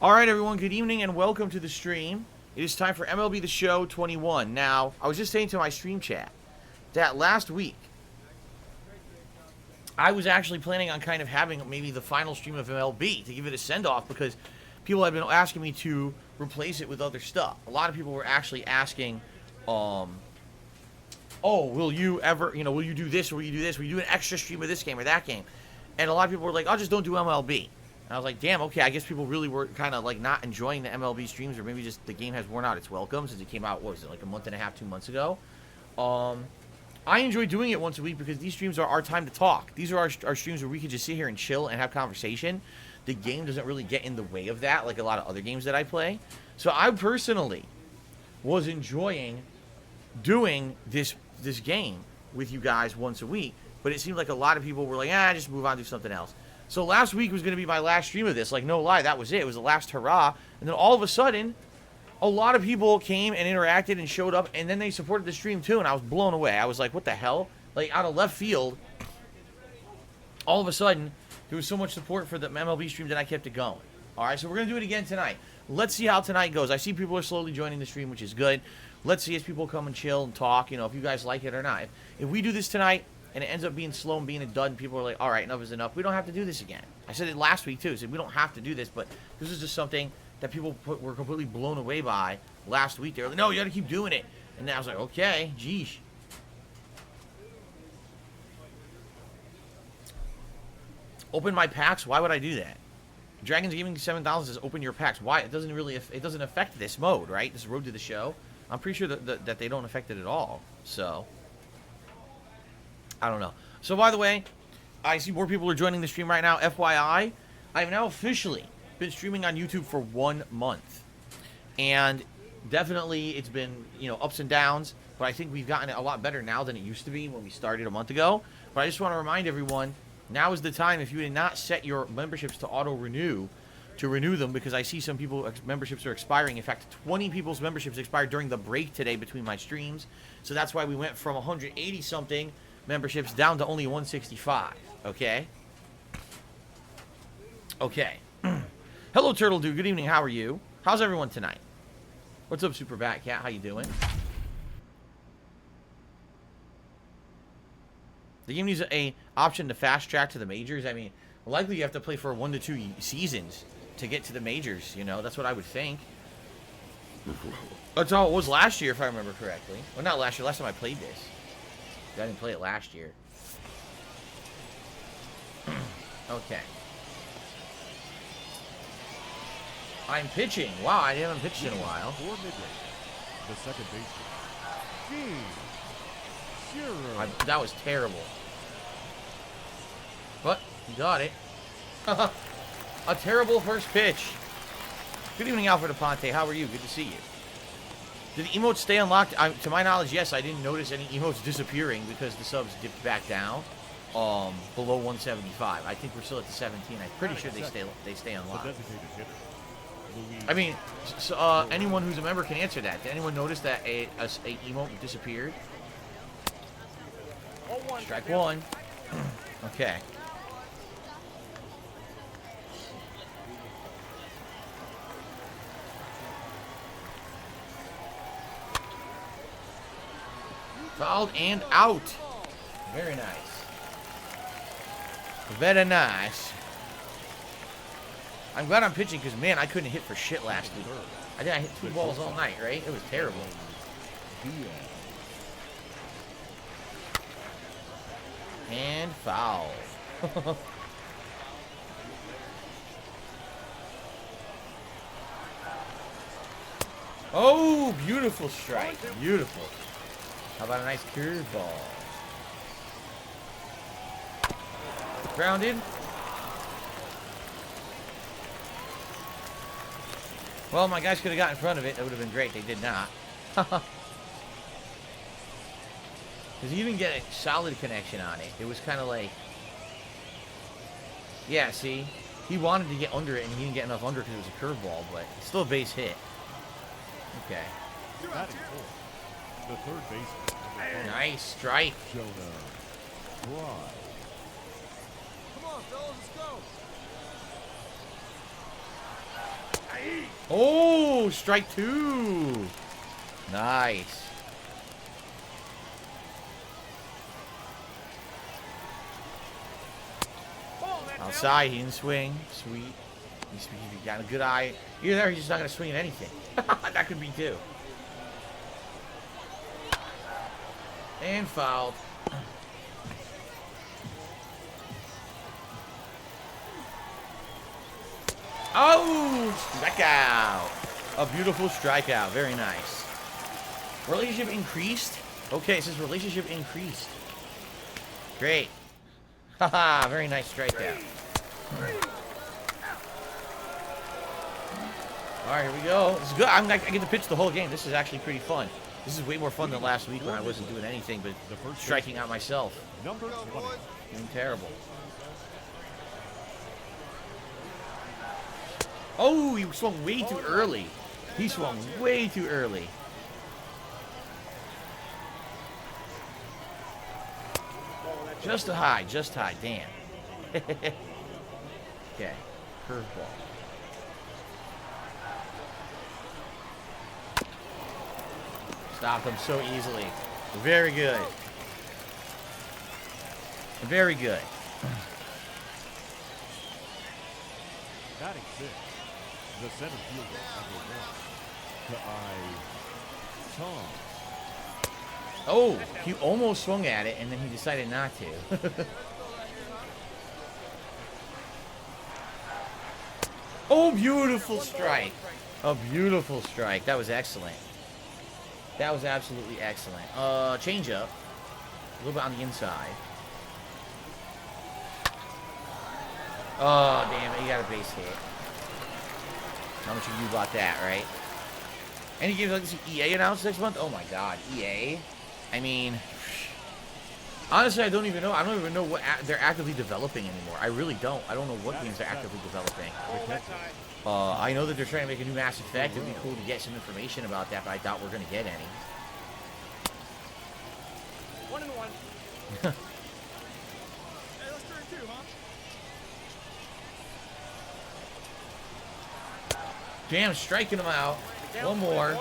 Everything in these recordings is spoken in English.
Alright everyone, good evening and welcome to the stream. It is time for MLB the Show 21. Now, I was just saying to my stream chat that last week, I was actually planning on kind of having maybe the final stream of MLB to give it a send-off because people had been asking me to replace it with other stuff. A lot of people were actually asking, oh, will you ever, will you do this or will you do this? Will you do an extra stream of this game or that game? And a lot of people were like, just don't do MLB. And I was like, damn, okay, I guess people really were kind of like not enjoying the MLB streams, or maybe just the game has worn out its welcome since it came out, what was it, like a month and a half, 2 months ago. I enjoy doing it once a week because these streams are our time to talk. These are our streams where we can just sit here and chill and have conversation. The game doesn't really get in the way of that like a lot of other games that I play. So I personally was enjoying doing this game with you guys once a week, but it seemed like a lot of people were like, just move on, do something else. So last week was going to be my last stream of this. Like, no lie, that was it. It was the last hurrah. And then all of a sudden, a lot of people came and interacted and showed up, and then they supported the stream too, and I was blown away. I was like, what the hell? Like, out of left field, all of a sudden, there was so much support for the MLB stream that I kept it going. All right, so we're going to do it again tonight. Let's see how tonight goes. I see people are slowly joining the stream, which is good. Let's see as people come and chill and talk, if you guys like it or not. If we do this tonight, and it ends up being slow and being a dud, and people are like, all right, enough is enough. We don't have to do this again. I said it last week, too. I said we don't have to do this, but this is just something that people were completely blown away by last week. They were like, no, you got to keep doing it. And then I was like, okay, geesh. Open my packs? Why would I do that? Dragons Gaming 7000 says open your packs. Why? It doesn't affect this mode, right? This road to the show. I'm pretty sure that they don't affect it at all. So I don't know. So, by the way, I see more people are joining the stream right now. FYI, I've now officially been streaming on YouTube for 1 month. And definitely it's been, ups and downs. But I think we've gotten it a lot better now than it used to be when we started a month ago. But I just want to remind everyone, now is the time, if you did not set your memberships to auto-renew, to renew them, because I see some people memberships are expiring. In fact, 20 people's memberships expired during the break today between my streams. So that's why we went from 180-something memberships down to only 165. Okay? Okay. Hello, Turtle Dude. Good evening. How are you? How's everyone tonight? What's up, Super Bat Cat? How you doing? The game needs a option to fast track to the majors. I mean, likely you have to play for 1 to 2 seasons to get to the majors. That's what I would think. That's how it was last year, if I remember correctly. Well, not last year. Last time I played this. I didn't play it last year. Okay. I'm pitching. Wow, I haven't pitched in a while. The second baseman. That was terrible. But he got it. A terrible first pitch. Good evening, Alfred Aponte. How are you? Good to see you. Did the emotes stay unlocked? To my knowledge, yes. I didn't notice any emotes disappearing because the subs dipped back down below 175. I think we're still at the 17. I'm pretty sure they stay unlocked. I mean, anyone who's a member can answer that. Did anyone notice that a emote disappeared? Strike one. Okay. Fouled and out. Very nice. Very nice. I'm glad I'm pitching because, man, I couldn't hit for shit last week. I think I hit 2 balls all night, right? It was terrible. And foul. Oh, beautiful strike. Beautiful. How about a nice curveball? Grounded. Well, my guys could have got in front of it. That would have been great. They did not. Because he didn't get a solid connection on it. It was kind of like... Yeah, see? He wanted to get under it, and he didn't get enough under because it was a curveball, but it's still a base hit. Okay. The third baseman. Nice strike. Jonah. Come on, fellas, let's go. Oh, strike 2. Nice. Outside, he didn't swing. Sweet. He got a good eye. Either there, he's just not going to swing at anything. That could be too. And fouled. Oh, strikeout. A beautiful strikeout. Very nice. Relationship increased. Okay, it says relationship increased. Great. Haha, very nice strikeout. Alright, here we go. This is good. I get to pitch the whole game. This is actually pretty fun. This is way more fun than last week when I wasn't doing anything but striking out myself. Number 20. Doing terrible. Oh, he swung way too early. He swung way too early. Just a high, just high. Damn. Okay. Curveball. Stopped him so easily. Very good. Very good. Batting 6. The center fielder, number 1. Tom. Oh, he almost swung at it, and then he decided not to. Oh, beautiful strike. A beautiful strike. That was excellent. That was absolutely excellent. Change up. A little bit on the inside. Oh, damn it. He got a base hit. How much you knew about that, right? Any games like this EA announced next month? Oh my god, EA. I mean, honestly, I don't even know. I don't even know what they're actively developing anymore. I really don't. I don't know what games they're actively developing. I know that they're trying to make a new Mass Effect. It'd be cool to get some information about that, but I doubt we're going to get any. 1-1. Hey, let's turn 2, huh? Damn, striking him out. One more.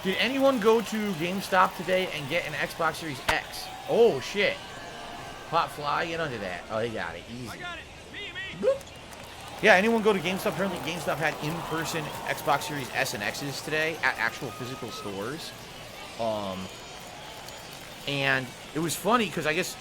Did anyone go to GameStop today and get an Xbox Series X? Oh, shit. Pop fly, get under that. Oh, they got it. Easy. I got it. Me. Boop. Yeah, anyone go to GameStop? Apparently, GameStop had in-person Xbox Series S and X's today at actual physical stores. And it was funny because I guess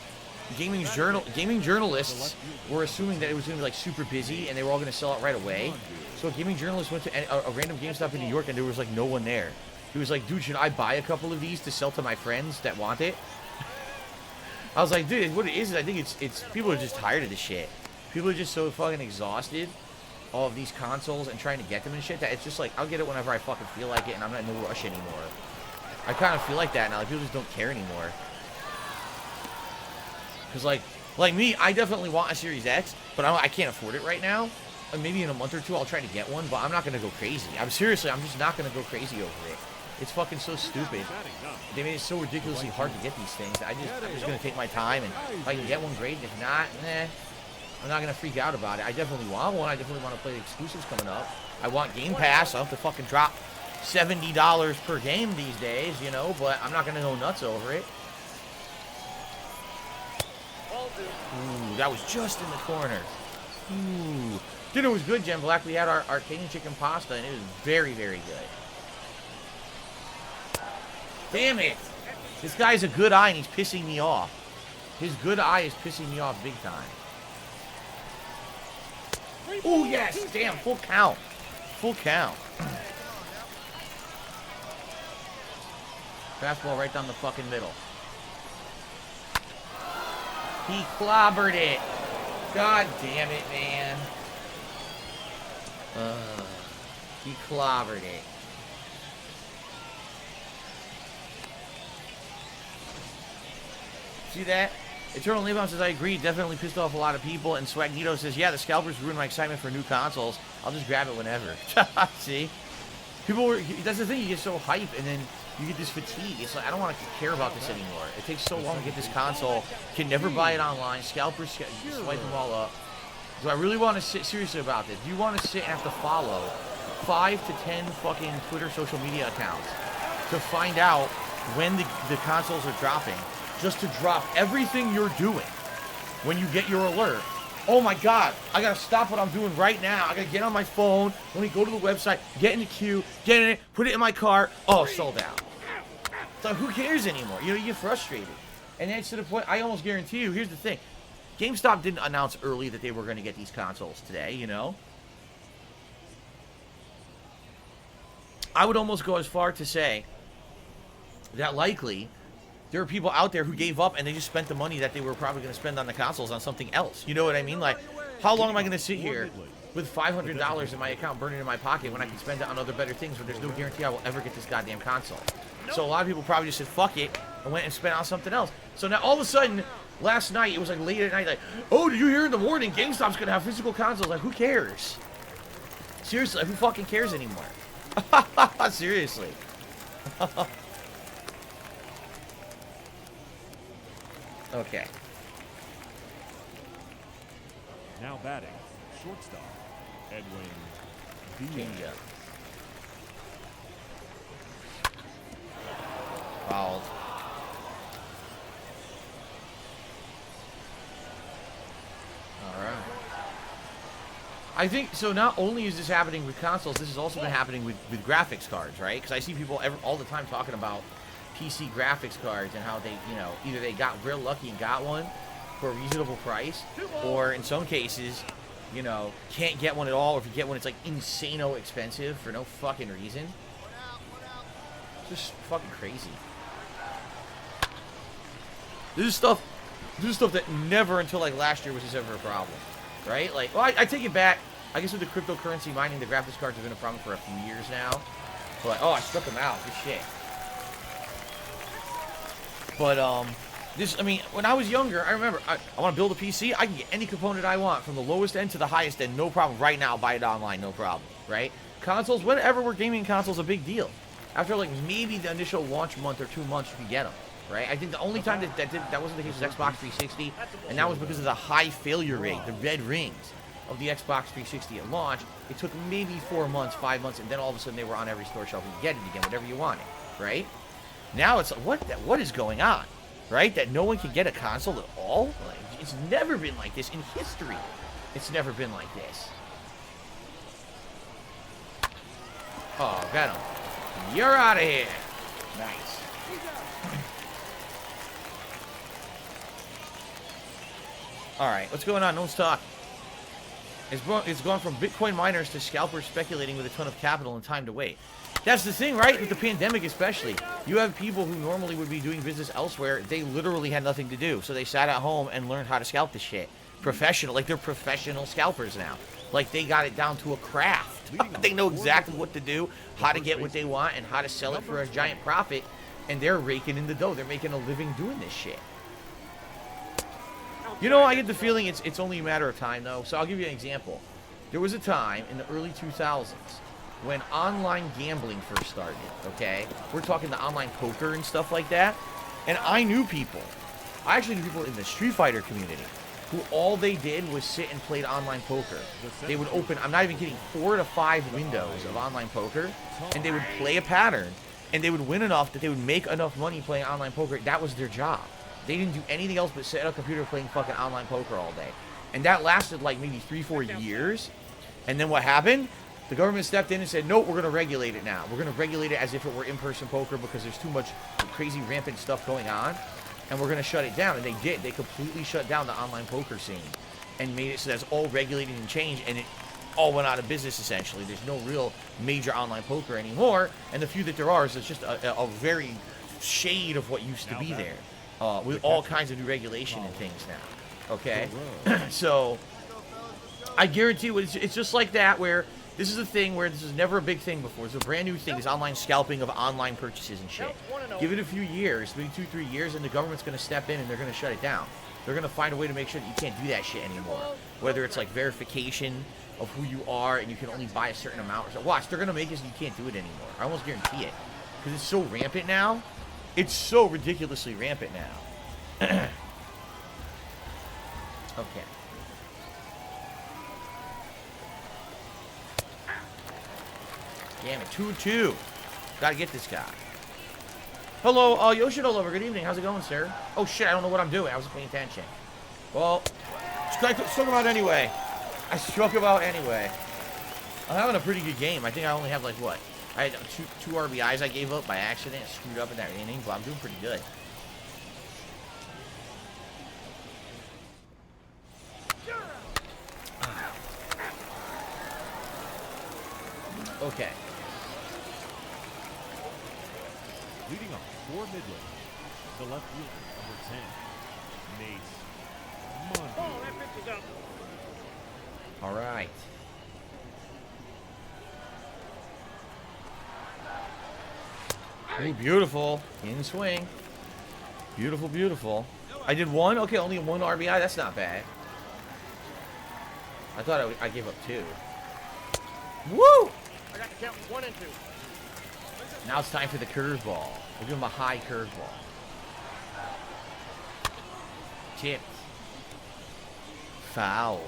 gaming journalists were assuming that it was going to be like super busy and they were all going to sell it right away. So a gaming journalist went to a random GameStop in New York and there was like no one there. He was like, dude, should I buy a couple of these to sell to my friends that want it? I was like, dude, what it is I think it's people are just tired of this shit. People are just so fucking exhausted of these consoles and trying to get them and shit that it's just like, I'll get it whenever I fucking feel like it and I'm not in no rush anymore. I kind of feel like that now. Like, people just don't care anymore. Because, like me, I definitely want a Series X, but I can't afford it right now. And maybe in a month or two I'll try to get one, but I'm not going to go crazy. I'm just not going to go crazy over it. It's fucking so stupid. They made it so ridiculously hard to get these things. I'm just going to take my time, and if I can get one, great. If not, I'm not going to freak out about it. I definitely want one. I definitely want to play the exclusives coming up. I want Game Pass. I'll have to fucking drop $70 per game these days, you know, but I'm not going to go nuts over it. Ooh, that was just in the corner. Ooh. Dinner was good, Jen Black. We had our Arcadian chicken pasta, and it was very, very good. Damn it! This guy's a good eye, and he's pissing me off. His good eye is pissing me off big time. Oh, yes! Damn, full count. Full count. Fastball right down the fucking middle. He clobbered it. God damn it, man. He clobbered it. See that? Eternal Lebanon says, I agree. Definitely pissed off a lot of people. And Swagnito says, yeah, the scalpers ruined my excitement for new consoles. I'll just grab it whenever. See? That's the thing. You get so hype, and then you get this fatigue. It's like, I don't want to care about this anymore. It takes so long to get this console. Can never buy it online. Scalpers swipe them all up. Do I really want to sit seriously about this? Do you want to sit and have to follow 5 to 10 fucking Twitter social media accounts to find out when the consoles are dropping, just to drop everything you're doing when you get your alert. Oh my God, I gotta stop what I'm doing right now. I gotta get on my phone, let me go to the website, get in the queue, get in it, put it in my cart. Oh, sold out. So who cares anymore? You know, you get frustrated. And then it's to the point, I almost guarantee you, here's the thing. GameStop didn't announce early that they were going to get these consoles today, you know? I would almost go as far to say that likely there are people out there who gave up and they just spent the money that they were probably going to spend on the consoles on something else. You know what I mean? Like, how long am I going to sit here with $500 in my account burning in my pocket when I can spend it on other better things when there's no guarantee I will ever get this goddamn console? So a lot of people probably just said, fuck it, and went and spent on something else. So now all of a sudden, last night, it was like late at night, like, oh, did you hear in the morning GameStop's going to have physical consoles? Like, who cares? Seriously, who fucking cares anymore? Seriously. Okay. Now batting, shortstop, Edwin Change Diaz. up. Fouled. Alright. I think, so not only is this happening with consoles, this has also been happening with graphics cards, right? Because I see people all the time talking about PC graphics cards and how they, you know, either they got real lucky and got one for a reasonable price, or in some cases, you know, can't get one at all, or if you get one, it's like insano expensive for no fucking reason. Just fucking crazy. This is stuff that never until like last year was this ever a problem, right? Like, well, I take it back. I guess with the cryptocurrency mining, the graphics cards have been a problem for a few years now. But, oh, I struck them out. Good shit. But, this, I mean, when I was younger, I remember, I want to build a PC, I can get any component I want, from the lowest end to the highest end, no problem. Right now, buy it online, no problem, right? Consoles, whenever were gaming consoles a big deal. After, like, maybe the initial launch month or 2 months, you could get them, right? I think the only time that wasn't the case was Xbox 360, and that was because of the high failure rate, the red rings of the Xbox 360 at launch. It took maybe 4 months, 5 months, and then all of a sudden they were on every store shelf and you get it again, whatever you wanted, right? Now it's like, what is going on, right? That no one can get a console at all? Like, it's never been like this in history. It's never been like this. Oh, got him. You're out of here. Nice. All right, what's going on? Let's talk. It's gone from Bitcoin miners to scalpers speculating with a ton of capital and time to wait. That's the thing, right? With the pandemic especially. You have people who normally would be doing business elsewhere. They literally had nothing to do. So they sat at home and learned how to scalp this shit. Professional. Like, they're professional scalpers now. Like, they got it down to a craft. They know exactly what to do, how to get what they want, and how to sell it for a giant profit. And they're raking in the dough. They're making a living doing this shit. You know, I get the feeling it's only a matter of time, though. So I'll give you an example. There was a time in the early 2000s when online gambling first started, okay? We're talking the online poker and stuff like that. And I knew people. I actually knew people in the Street Fighter community who all they did was sit and played online poker. They would open, I'm not even kidding, 4 to 5 windows of online poker, and they would play a pattern, and they would win enough that they would make enough money playing online poker. That was their job. They didn't do anything else but sit at a computer playing fucking online poker all day. And that lasted like maybe 3-4 years. And then what happened? The government stepped in and said, no, we're going to regulate it now. We're going to regulate it as if it were in-person poker because there's too much crazy rampant stuff going on. And we're going to shut it down. And they did. They completely shut down the online poker scene and made it so that's all regulated and changed. And it all went out of business, essentially. There's no real major online poker anymore. And the few that there are is just a very shade of what used to be there. With all kinds of new regulation and things now. Okay? So, I guarantee you, it's just like that where this is a thing where this is never a big thing before. It's a brand new thing, this online scalping of online purchases and shit. Give it a few years, maybe 2-3 years, and the government's going to step in and they're going to shut it down. They're going to find a way to make sure that you can't do that shit anymore. Whether it's like verification of who you are and you can only buy a certain amount. Or so. Watch, they're going to make it so you can't do it anymore. I almost guarantee it. Because it's so rampant now. It's so ridiculously rampant now. Okay. Damn it, 2-2. Gotta get this guy. Hello, Yoshidolover. Good evening. How's it going, sir? Oh, shit, I don't know what I'm doing. I wasn't paying attention. Well, struck him out anyway. I struck him out anyway. I'm having a pretty good game. I think I only have, like, what? I had two RBIs I gave up by accident. Screwed up in that inning, but I'm doing pretty good. Okay. Leading off for Midland, the left fielder, number 10, Mace Monday. Oh, that pitch is up. All right. Ooh, beautiful. In swing. Beautiful, beautiful. I did one? Okay, only one RBI. That's not bad. I thought I gave up 2. Woo! I got to count 1 and 2. Now it's time for the curveball. We're doing a high curveball. Tipped. Foul.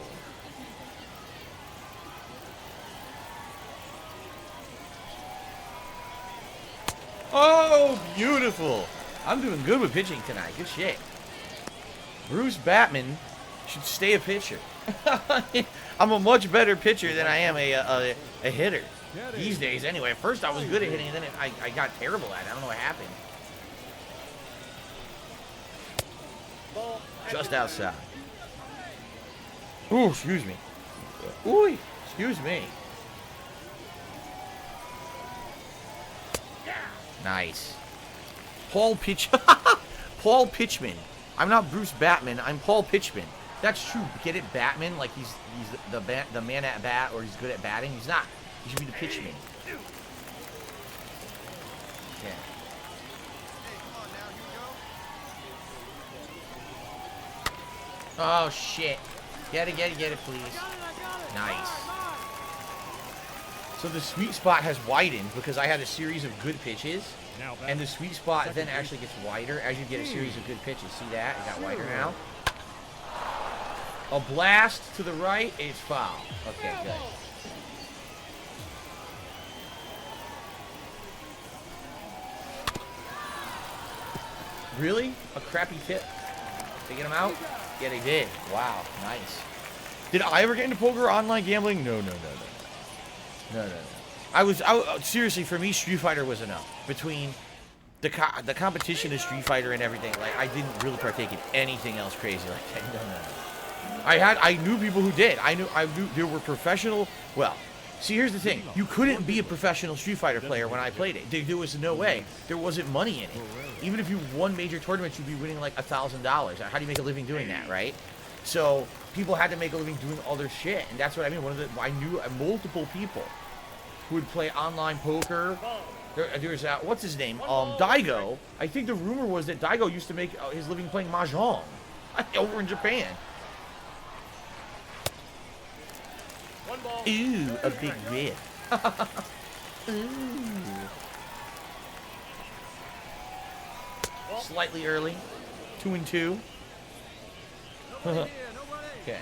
Oh, beautiful. I'm doing good with pitching tonight. Good shit. Bruce Batman should stay a pitcher. I'm a much better pitcher than I am a hitter. These days, anyway. At first, I was good at hitting, and then I got terrible at it. I don't know what happened. Ball. Just outside. Ooh, excuse me. Ooh, excuse me. Nice. Paul Pitchman. I'm not Bruce Batman. I'm Paul Pitchman. That's true. Get it, Batman? Like he's the man at bat, or he's good at batting. He's not. He should be the pitchman. Okay. Oh shit. Get it, please. Nice. So the sweet spot has widened because I had a series of good pitches, and the sweet spot then actually gets wider as you get a series of good pitches. See that? It got wider now. A blast to the right, it's foul. Okay, good. Really? A crappy tip? They get him out? Yeah, they did. Wow, nice. Did I ever get into poker or online gambling? No. I seriously, for me, Street Fighter was enough. Between the competition of Street Fighter and everything, like, I didn't really partake in anything else crazy like that. No. I knew people who did. I knew there were professional. Well, see, here's the thing. You couldn't be a professional Street Fighter player when I played it. There was no way. There wasn't money in it. Even if you won major tournaments, you'd be winning like $1,000. How do you make a living doing that, right? So people had to make a living doing other shit, and that's what I mean. I knew multiple people who would play online poker. There's what's his name? Daigo. I think the rumor was that Daigo used to make his living playing mahjong over in Japan. One ball. Ooh, a big whiff. Ooh. Slightly early. 2-2. Okay.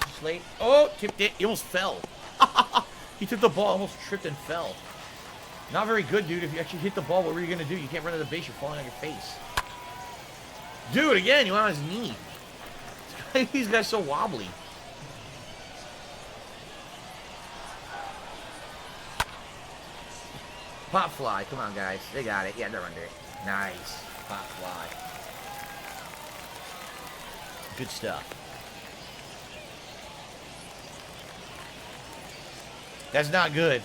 Just late. Oh, tipped it. He almost fell. He took the ball, almost tripped and fell. Not very good, dude. If you actually hit the ball, what were you going to do? You can't run to the base. You're falling on your face. Dude, again, he went on his knee. These guys so wobbly. Pop fly. Come on, guys. They got it. Yeah, they're under it. Nice. Pop fly. Good stuff. That's not good.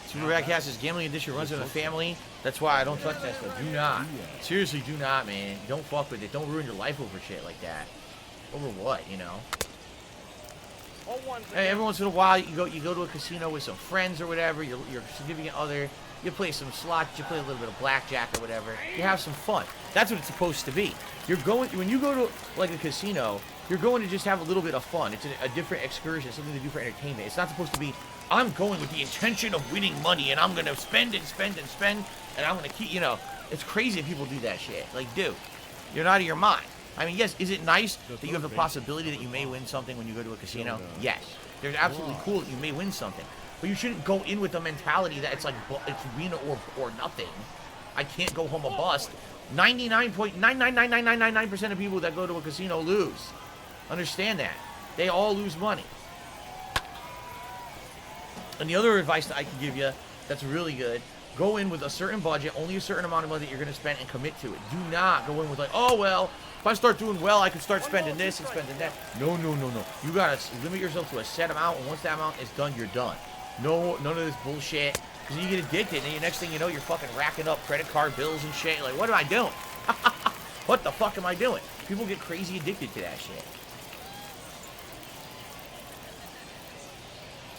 Super Badcast is gambling addiction runs in the family. That's why I don't touch that stuff. Do not. Seriously, do not, man. Don't fuck with it. Don't ruin your life over shit like that. Over what, you know? Hey, every once in a while, you go to a casino with some friends or whatever, your significant other, you play some slots, you play a little bit of blackjack or whatever, you have some fun. That's what it's supposed to be. When you go to, like, a casino, you're going to just have a little bit of fun. It's a different excursion, something to do for entertainment. It's not supposed to be, I'm going with the intention of winning money, and I'm going to spend and spend and spend, and I'm going to keep, you know, it's crazy if people do that shit. Like, dude, you're not out of your mind. I mean, yes, is it nice that you have the possibility that you may win something when you go to a casino? Yes. There's absolutely cool that you may win something. But you shouldn't go in with the mentality that it's like, it's win or nothing. I can't go home a bust. 99.9999999% of people that go to a casino lose. Understand that. They all lose money. And the other advice that I can give you that's really good, go in with a certain budget, only a certain amount of money that you're going to spend, and commit to it. Do not go in with like, oh, well, if I start doing well, I can start spending this and spending that. No, no, no, no. You got to limit yourself to a set amount, and once that amount is done, you're done. No, none of this bullshit. Because you get addicted, and the next thing you know, you're fucking racking up credit card bills and shit. You're like, what am I doing? What the fuck am I doing? People get crazy addicted to that shit.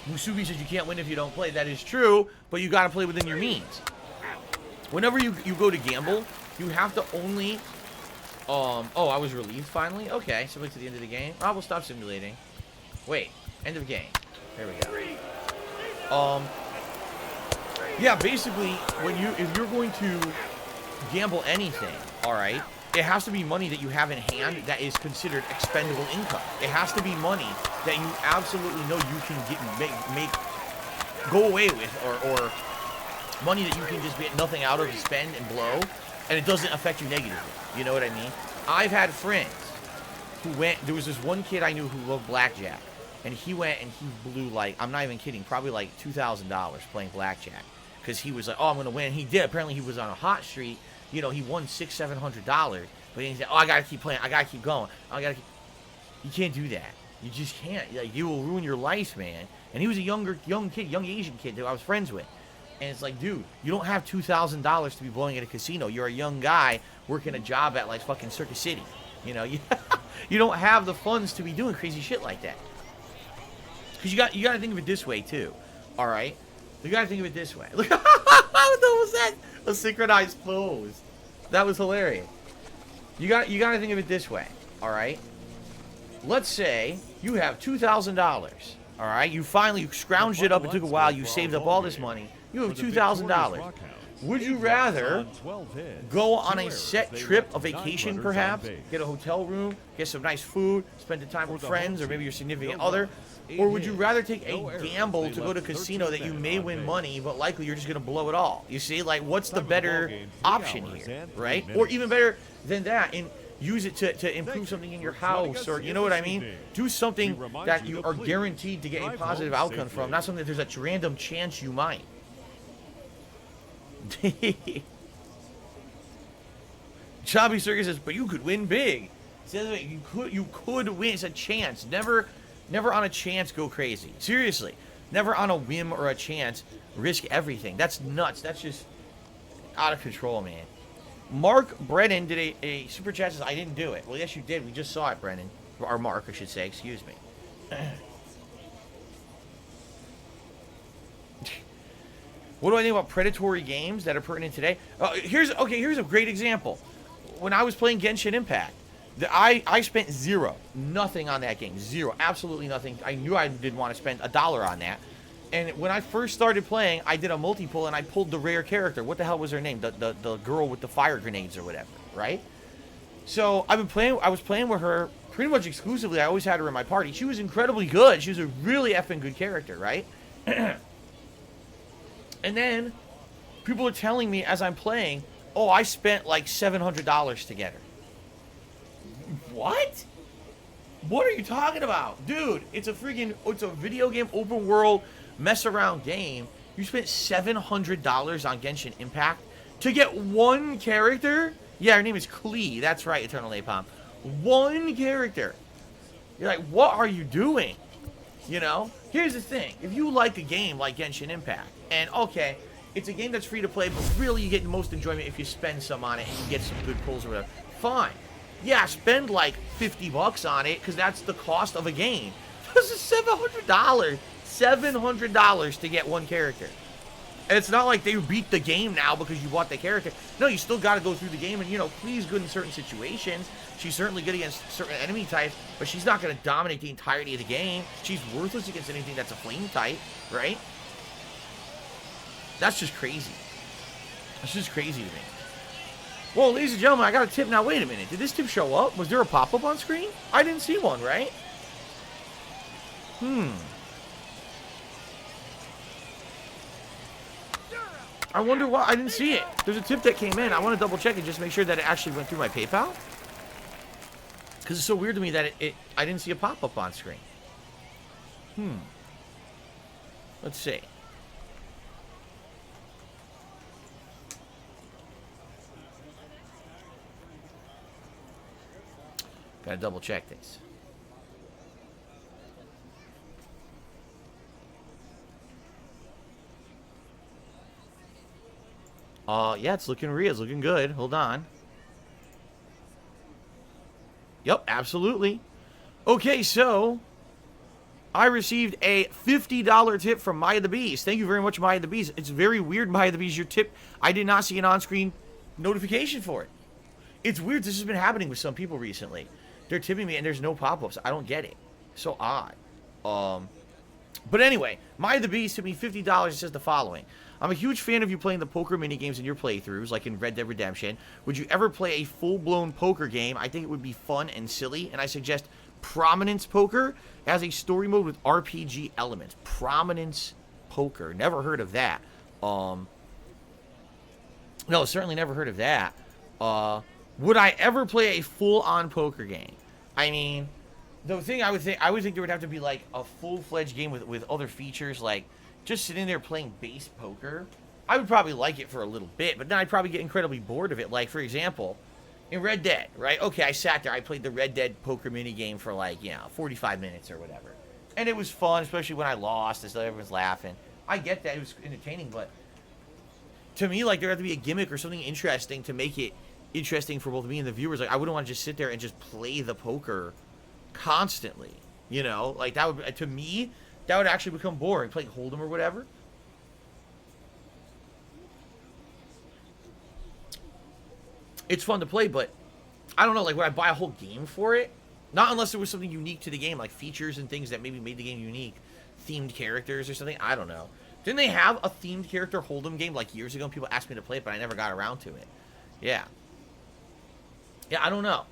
Musubi says you can't win if you don't play. That is true, but you got to play within your means. Whenever you go to gamble, you have to only... oh, I was relieved finally? Okay, so to the end of the game. I will stop simulating. Wait, end of game. There we go. Yeah, basically, if you're going to gamble anything, all right, it has to be money that you have in hand that is considered expendable income. It has to be money that you absolutely know you can go away with, or money that you can just get nothing out of and spend and blow, and it doesn't affect you negatively. You know what I mean? I've had friends who went. There was this one kid I knew who loved blackjack, and he went and he blew, like, I'm not even kidding, probably like $2,000 playing blackjack. Because he was like, oh, I'm going to win. He did. Apparently, he was on a hot streak. You know, he won $600-700. But he said, oh, I got to keep playing. I got to keep going. You can't do that. You just can't. Like, you will ruin your life, man. And he was a young Asian kid that I was friends with. And it's like, dude, you don't have $2,000 to be blowing at a casino. You're a young guy working a job at, like, fucking Circus City. You know, you don't have the funds to be doing crazy shit like that. Because you got to think of it this way, too. All right? You gotta think of it this way. Look, what was that? A synchronized pose. That was hilarious. You gotta think of it this way. All right. Let's say you have $2,000. All right. You finally scrounged it up. It took a while. You saved up all this money. You have $2,000. Would you rather go on a set trip, a vacation perhaps, get a hotel room, get some nice food, spend the time with friends or maybe your significant other? Or would you rather take a gamble to go to a casino that you may win money, but likely you're just going to blow it all? You see, like, what's the better option here, right? Or even better than that, and use it to improve something in your house, or, you know what I mean? Do something that you are guaranteed to get a positive outcome from, not something that there's a random chance you might. Chubby Circus says, but you could win big. Says you could win. It's a chance. Never on a chance go crazy. Seriously. Never on a whim or a chance risk everything. That's nuts. That's just out of control, man. Mark Brennan did a super chat. Says, I didn't do it. Well, yes, you did. We just saw it, Brennan. Or Mark, I should say. Excuse me. What do I think about predatory games that are pertinent today? Here's a great example. When I was playing Genshin Impact, I spent nothing on that game. Zero. Absolutely nothing. I knew I didn't want to spend $1 on that. And when I first started playing, I did a multi-pull and I pulled the rare character. What the hell was her name? The girl with the fire grenades or whatever, right? So I was playing with her pretty much exclusively. I always had her in my party. She was incredibly good. She was a really effing good character, right? And then people are telling me as I'm playing, oh, I spent like $700 to get her. What? What are you talking about? Dude, it's a video game, open world, mess around game. You spent $700 on Genshin Impact to get one character? Yeah, her name is Klee. That's right, Eternal Napalm. One character. You're like, what are you doing? You know? Here's the thing. If you like a game like Genshin Impact, and okay, it's a game that's free to play, but really you get the most enjoyment if you spend some on it and you get some good pulls or whatever. Fine. Yeah, spend like $50 on it, because that's the cost of a game. This is $700. $700 to get one character. And it's not like they beat the game now because you bought the character. No, you still got to go through the game, and, you know, Klee's good in certain situations. She's certainly good against certain enemy types, but she's not going to dominate the entirety of the game. She's worthless against anything that's a flame type, right? That's just crazy. That's just crazy to me. Well, ladies and gentlemen, I got a tip now. Wait a minute. Did this tip show up? Was there a pop-up on screen? I didn't see one, right? I wonder why. I didn't see it. There's a tip that came in. I want to double check and just make sure that it actually went through my PayPal. Because it's so weird to me that I didn't see a pop-up on screen. Let's see. Gotta double check this. Yeah, it's looking real. It's looking good. Hold on. Yep, absolutely. Okay, so I received a $50 tip from Maya the Beast. Thank you very much, Maya the Beast. It's very weird, Maya the Beast, your tip. I did not see an on-screen notification for it. It's weird. This has been happening with some people recently. They're tipping me and there's no pop-ups. I don't get it. So odd. But anyway, Maya the Beast tipped me $50. It says the following. I'm a huge fan of you playing the poker minigames in your playthroughs, like in Red Dead Redemption. Would you ever play a full-blown poker game? I think it would be fun and silly, and I suggest Prominence Poker as a story mode with RPG elements. Prominence Poker. Never heard of that. No, certainly never heard of that. Would I ever play a full-on poker game? I mean, the thing I would think there would have to be like a full-fledged game with other features, like just sitting there playing base poker. I would probably like it for a little bit, but then I'd probably get incredibly bored of it. Like, for example, in Red Dead, right? Okay, I sat there, I played the Red Dead poker mini game for like, 45 minutes or whatever. And it was fun, especially when I lost, and so everyone's laughing. I get that, it was entertaining, but to me, like, there had to be a gimmick or something interesting to make it interesting for both me and the viewers. Like, I wouldn't want to just sit there and just play the poker constantly, like that would, to me, that would actually become boring, playing Hold'em or whatever. It's fun to play, but I don't know, like, would I buy a whole game for it? Not unless there was something unique to the game, like features and things that maybe made the game unique, themed characters or something. I don't know. Didn't they have a themed character Hold'em game like years ago and people asked me to play it, but I never got around to it? Yeah, I don't know.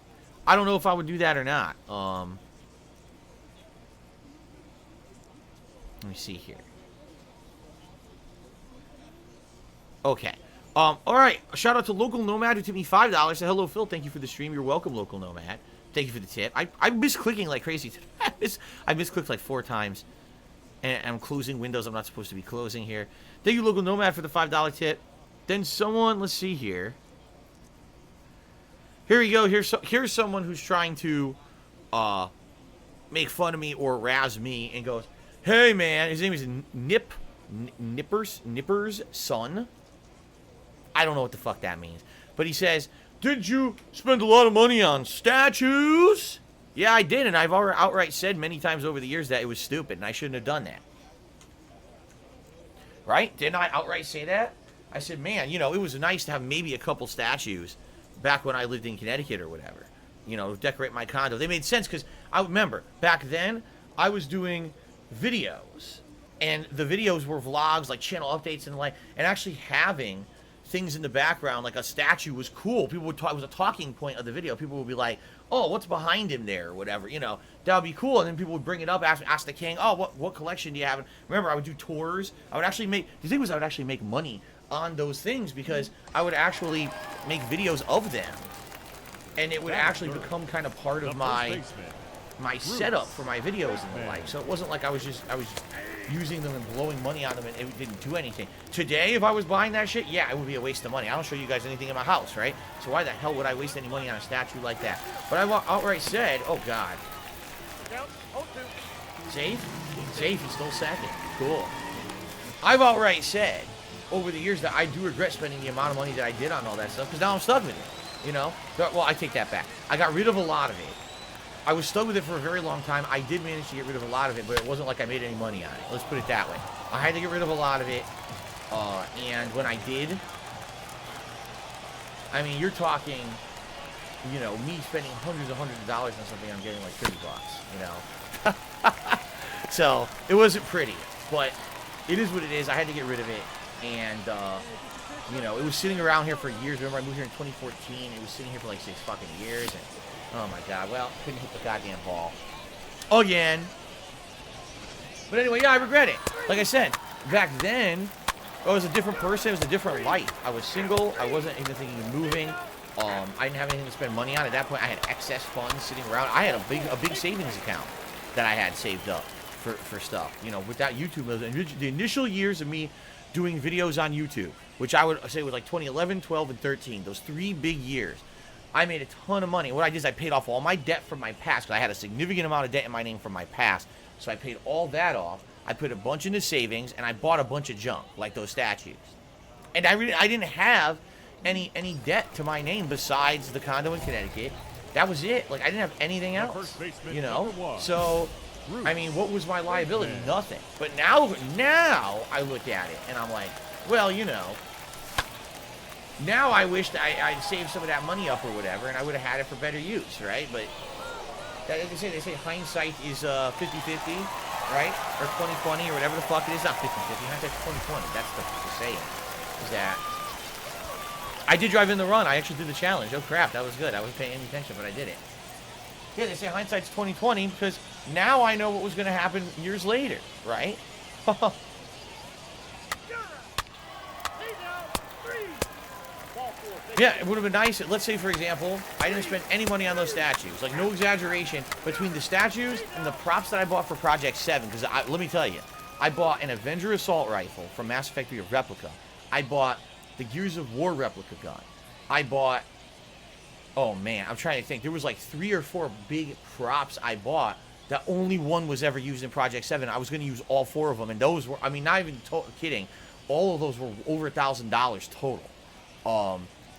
I don't know if I would do that or not. Let me see here. Okay. All right. Shout out to Local Nomad who tipped me $5. Say hello, Phil. Thank you for the stream. You're welcome, Local Nomad. Thank you for the tip. I miss clicking like crazy. I misclicked like 4 times. And I'm closing windows I'm not supposed to be closing here. Thank you, Local Nomad, for the $5 tip. Then someone, let's see here. Here we go. Here's someone who's trying to make fun of me or razz me and goes, hey, man. His name is Nipper's son. I don't know what the fuck that means. But he says, did you spend a lot of money on statues? Yeah, I did, and I've outright said many times over the years that it was stupid, and I shouldn't have done that. Right? Didn't I outright say that? I said, man, it was nice to have maybe a couple statues back when I lived in Connecticut or whatever. Decorate my condo. They made sense, because I remember, back then, I was doing videos, and the videos were vlogs, like channel updates and like, and actually having things in the background, like a statue, was cool. People would talk, it was a talking point of the video. People would be like, oh, what's behind him there, or whatever, that would be cool. And then people would bring it up, ask the king, oh, what collection do you have? And remember, I would do tours. I would actually make money on those things, because I would actually make videos of them, and it would actually become kind of part of my setup for my videos and the like. So it wasn't like I was using them and blowing money on them and it didn't do anything. Today, if I was buying that shit, yeah, it would be a waste of money. I don't show you guys anything in my house, right? So why the hell would I waste any money on a statue like that? But I outright said, oh god. Safe? Safe, he's still second. Cool. I've outright said over the years that I do regret spending the amount of money that I did on all that stuff, because now I'm stuck with it. Well, I take that back. I got rid of a lot of it. I was stuck with it for a very long time. I did manage to get rid of a lot of it, but it wasn't like I made any money on it. Let's put it that way. I had to get rid of a lot of it, and when I did, I mean, you're talking, me spending hundreds of dollars on something, I'm getting like $30, So, it wasn't pretty, but it is what it is. I had to get rid of it, and You know, it was sitting around here for years. Remember, I moved here in 2014. It was sitting here for like 6 fucking years. And, oh my god, well, couldn't hit the goddamn ball. Again. But anyway, yeah, I regret it. Like I said, back then, I was a different person. It was a different life. I was single. I wasn't even thinking of moving. I didn't have anything to spend money on. At that point, I had excess funds sitting around. I had a big savings account that I had saved up for stuff. You know, without YouTube, the initial years of me doing videos on YouTube, which I would say was like 2011, 12, and 13. Those 3 big years. I made a ton of money. What I did is I paid off all my debt from my past, because I had a significant amount of debt in my name from my past. So I paid all that off. I put a bunch into savings, and I bought a bunch of junk, like those statues. And I didn't have any debt to my name besides the condo in Connecticut. That was it. Like, I didn't have anything else, you know? So, I mean, what was my liability? Nothing. But now I look at it, and I'm like, well, you know, now I wish that I'd saved some of that money up or whatever, and I would have had it for better use, right? But, like they say hindsight is 50-50, right? Or 20-20, or whatever the fuck it is. Not 50-50, hindsight's 20-20. That's the saying. Is that I did drive in the run. I actually did the challenge. Oh, crap, that was good. I wasn't paying any attention, but I did it. Yeah, they say hindsight's 20-20 because now I know what was going to happen years later, right? Yeah, it would have been nice. Let's say, for example, I didn't spend any money on those statues. Like, no exaggeration. Between the statues and the props that I bought for Project 7, because let me tell you, I bought an Avenger Assault Rifle from Mass Effect 3 replica. I bought the Gears of War replica gun. I bought, oh man, I'm trying to think. There was like 3 or 4 big props I bought that only one was ever used in Project 7. I was going to use all 4 of them, and those were, I mean, not even kidding, all of those were over $1,000 total.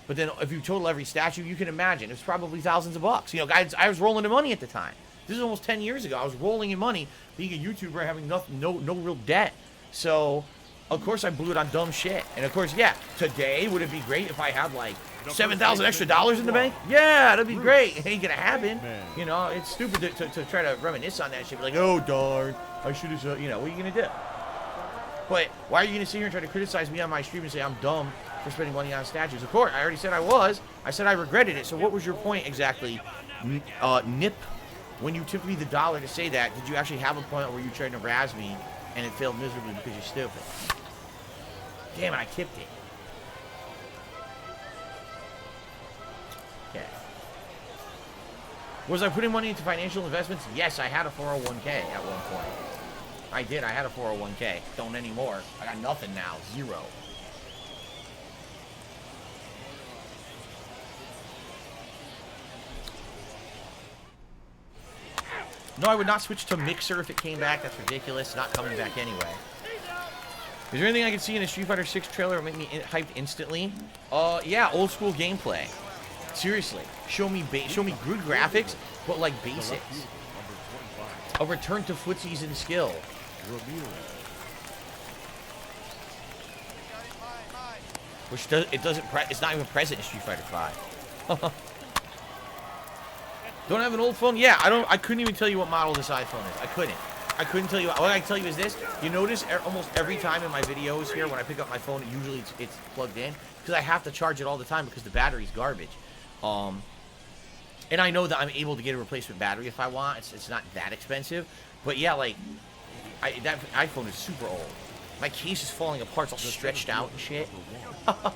But then if you total every statue, you can imagine it's probably thousands of bucks. You know, guys, I was rolling in money at the time. This is almost 10 years ago. I was rolling in money, being a YouTuber, having no real debt. So, of course, I blew it on dumb shit. And of course, yeah, today would it be great if I had like $7,000 extra dollars in the bank? Yeah, that'd be great. It ain't gonna happen. You know, it's stupid to try to reminisce on that shit. Be like, oh darn, I should have. You know, what are you gonna do? But why are you gonna sit here and try to criticize me on my stream and say I'm dumb for spending money on statues? Of course, I already said I was. I said I regretted it. So what was your point exactly, Nip? When you tipped me the dollar to say that, did you actually have a point where you tried to razz me and it failed miserably because you're stupid? Damn it, I tipped it. Okay. Was I putting money into financial investments? Yes, I had a 401k at one point. I did. I had a 401k. Don't anymore. I got nothing now. 0. No, I would not switch to Mixer if it came back. That's ridiculous. It's not coming back anyway. Is there anything I can see in a Street Fighter 6 trailer that would make me hyped instantly? Yeah, old school gameplay. Seriously, show me good graphics, but like basics. A return to footsies and skill. Which it's not even present in Street Fighter 5. Don't have an old phone? Yeah, I couldn't even tell you what model this iPhone is. I couldn't tell you. What I can tell you is this. You notice almost every time in my videos here, when I pick up my phone, usually it's plugged in. Because I have to charge it all the time because the battery's garbage. And I know that I'm able to get a replacement battery if I want. It's not that expensive. But yeah, like, that iPhone is super old. My case is falling apart. It's all stretched out and shit. Tom.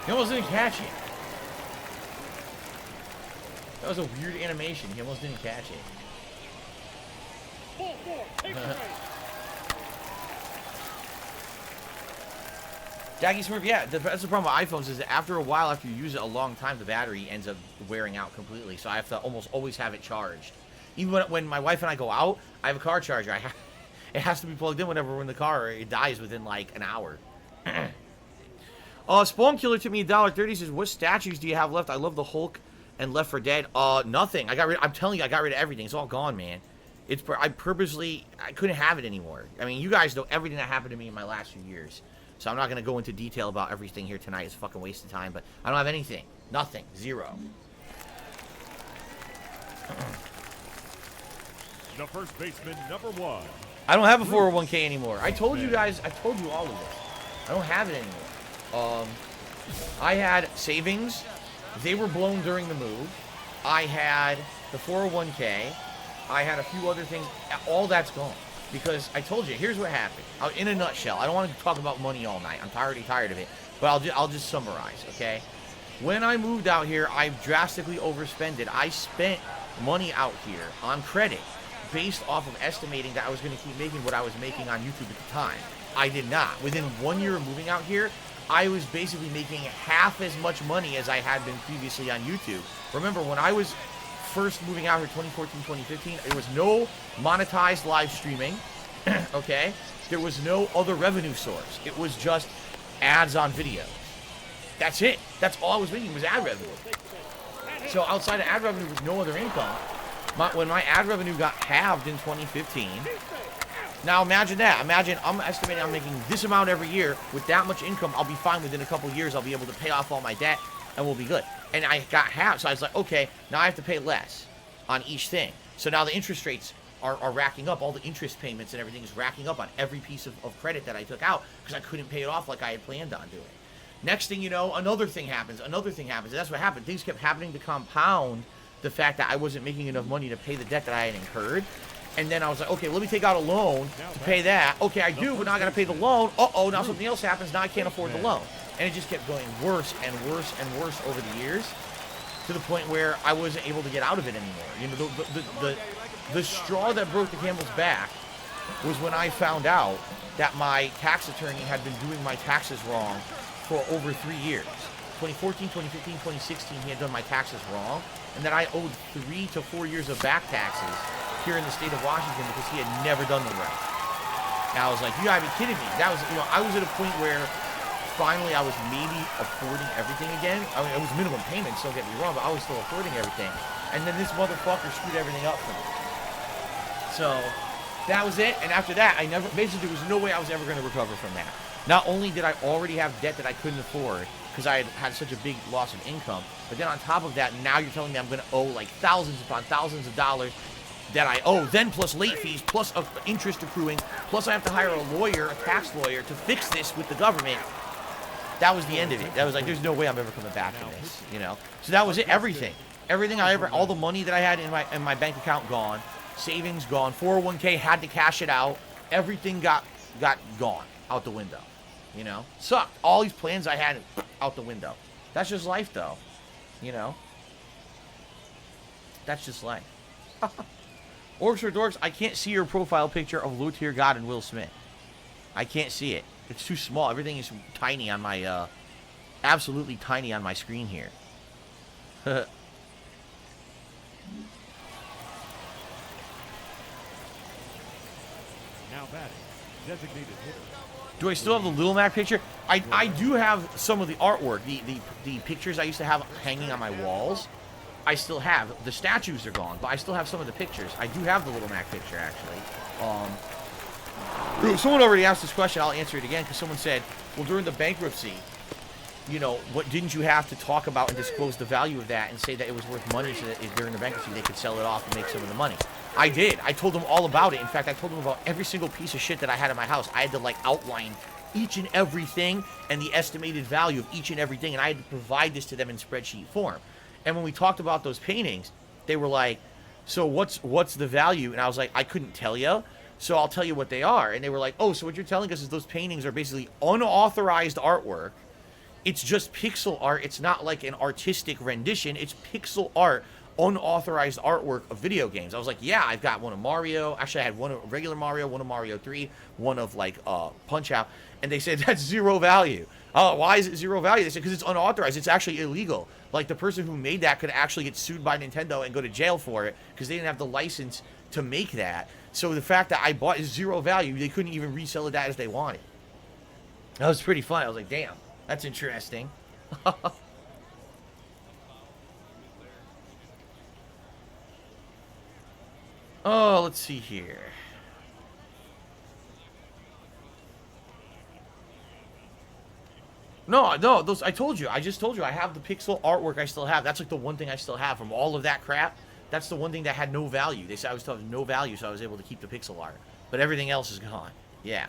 He almost didn't catch it. That was a weird animation. He almost didn't catch it. Jackie Smurf, yeah, that's the problem with iPhones is that after a while, after you use it a long time, the battery ends up wearing out completely. So I have to almost always have it charged. Even when my wife and I go out, I have a car charger. It has to be plugged in whenever we're in the car, or it dies within like an hour. Spawn Killer took me $1.30. Says, what statues do you have left? I love the Hulk and Left 4 Dead. Nothing. I'm telling you, I got rid of everything. It's all gone, man. I couldn't have it anymore. I mean, you guys know everything that happened to me in my last few years. So I'm not going to go into detail about everything here tonight. It's a fucking waste of time. But I don't have anything. Nothing. Zero. The first baseman, number 1. I don't have a 401k anymore. I told you guys. I told you all of this. I don't have it anymore. I had savings. They were blown during the move. I had the 401k. I had a few other things. All that's gone. Because I told you, here's what happened. In a nutshell, I don't want to talk about money all night. I'm already tired of it. But I'll just summarize, okay? When I moved out here, I drastically overspent it. I spent money out here on credit based off of estimating that I was going to keep making what I was making on YouTube at the time. I did not. Within 1 year of moving out here, I was basically making half as much money as I had been previously on YouTube. Remember, when I was first moving out here 2014, 2015, there was no monetized live streaming, okay? There was no other revenue source. It was just ads on videos. That's it. That's all I was making was ad revenue. So outside of ad revenue was no other income. When my ad revenue got halved in 2015, now imagine that. Imagine I'm estimating I'm making this amount every year. With that much income, I'll be fine. Within a couple years, I'll be able to pay off all my debt and we'll be good. And I got halved, so I was like, okay, now I have to pay less on each thing. So now the interest rates are racking up. All the interest payments and everything is racking up on every piece of credit that I took out because I couldn't pay it off like I had planned on doing. Next thing you know, another thing happens. And that's what happened. Things kept happening to compound the fact that I wasn't making enough money to pay the debt that I had incurred. And then I was like, okay, let me take out a loan to pay that. Okay, I do, but now I got to pay the loan. Uh-oh, now something else happens. Now I can't afford the loan. And it just kept going worse and worse and worse over the years to the point where I wasn't able to get out of it anymore. You know, the straw that broke the camel's back was when I found out that my tax attorney had been doing my taxes wrong for over 3 years. 2014, 2015, 2016, he had done my taxes wrong, and that I owed 3 to 4 years of back taxes here in the state of Washington because he had never done them right. And I was like, you gotta be kidding me. That was, you know, I was at a point where finally I was maybe affording everything again. I mean, it was minimum payments, don't get me wrong, but I was still affording everything. And then this motherfucker screwed everything up for me. So that was it. And after that, basically there was no way I was ever going to recover from that. Not only did I already have debt that I couldn't afford because I had such a big loss of income, but then on top of that, now you're telling me I'm going to owe like thousands upon thousands of dollars that I owe, then plus late fees, plus interest accruing, plus I have to hire a lawyer, a tax lawyer, to fix this with the government. That was the end of it. That was like, there's no way I'm ever coming back from this, you know? So that was it, everything. Everything all the money that I had in my bank account gone, savings gone, 401k had to cash it out, everything got gone, out the window, you know? Sucked. All these plans I had, out the window. That's just life, though, you know? That's just life. Orcs for Dorks, I can't see your profile picture of Low Tier God and Will Smith. I can't see it. It's too small. Everything is tiny on my, absolutely tiny on my screen here. Now batting, designated hitter. Do I still have the Little Mac picture? I do have some of the artwork, the pictures I used to have hanging on my walls. I still have. The statues are gone, but I still have some of the pictures. I do have the Little Mac picture, actually. Someone already asked this question. I'll answer it again because someone said, well, during the bankruptcy, you know, what didn't you have to talk about and disclose the value of that and say that it was worth money so that during the bankruptcy they could sell it off and make some of the money? I did. I told them all about it. In fact, I told them about every single piece of shit that I had in my house. I had to, like, outline each and everything and the estimated value of each and everything, and I had to provide this to them in spreadsheet form. And when we talked about those paintings, they were like, so what's the value? And I was like, I couldn't tell you, so I'll tell you what they are. And they were like, oh, so what you're telling us is those paintings are basically unauthorized artwork. It's just pixel art. It's not like an artistic rendition. It's pixel art, unauthorized artwork of video games. I was like, yeah, I've got one of Mario. Actually, I had one of regular Mario, one of Mario 3, one of, like, Punch-Out. And they said, that's zero value. Oh, why is it zero value? They said, because it's unauthorized. It's actually illegal. Like, the person who made that could actually get sued by Nintendo and go to jail for it because they didn't have the license to make that. So the fact that I bought is zero value. They couldn't even resell it as they wanted. That was pretty fun. I was like, damn, that's interesting. Oh, let's see here. No, those, I told you. I just told you. I have the pixel artwork I still have. That's like the one thing I still have from all of that crap. That's the one thing that had no value. They said I was telling no value, so I was able to keep the pixel art. But everything else is gone. Yeah.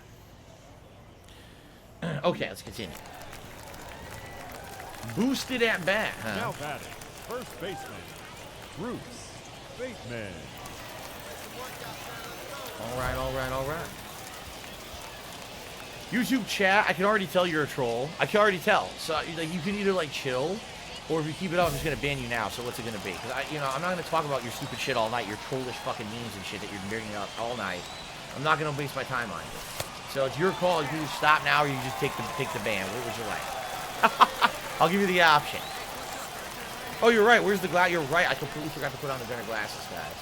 Okay, let's continue. Boosted at bat, huh? Now batting, first baseman, Bruce Bateman. All right. YouTube chat, I can already tell you're a troll. I can already tell. So like, you can either like chill, or if you keep it up, I'm just gonna ban you now. So what's it gonna be? Because I'm not gonna talk about your stupid shit all night, your trollish fucking memes and shit that you're bringing up all night. I'm not gonna waste my time on you. So it's your call. You can just stop now, or you just take the ban. What would you like? I'll give you the option. Oh, you're right. Where's the glass? You're right. I completely forgot to put on the gunner glasses, guys.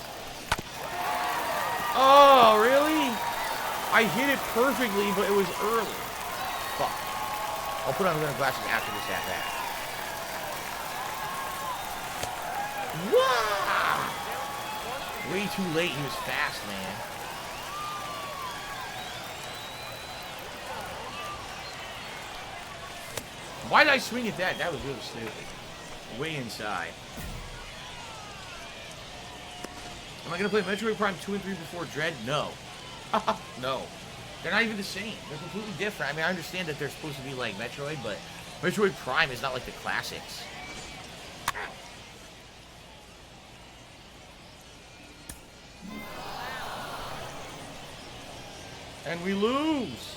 Oh, really? I hit it perfectly, but it was early. Fuck. I'll put on the gunner glasses after this at bat. Wow! Way too late. He was fast, man. Why did I swing at that? That was really stupid. Way inside. Am I going to play Metroid Prime 2 and 3 before Dread? No. No. They're not even the same. They're completely different. I mean, I understand that they're supposed to be like Metroid, but Metroid Prime is not like the classics. And we lose.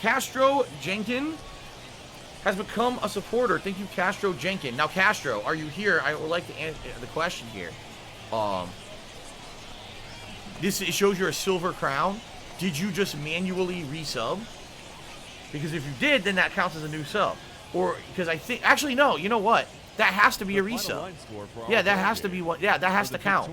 Castro Jenkin has become a supporter. Thank you, Castro Jenkin. Now, Castro, are you here? I would like to answer the question here. This it shows you're a silver crown. Did you just manually resub? Because if you did, then that counts as a new sub. Or because I think actually no. You know what? That has to be a resub. Yeah, that has to be what. Yeah, that has to count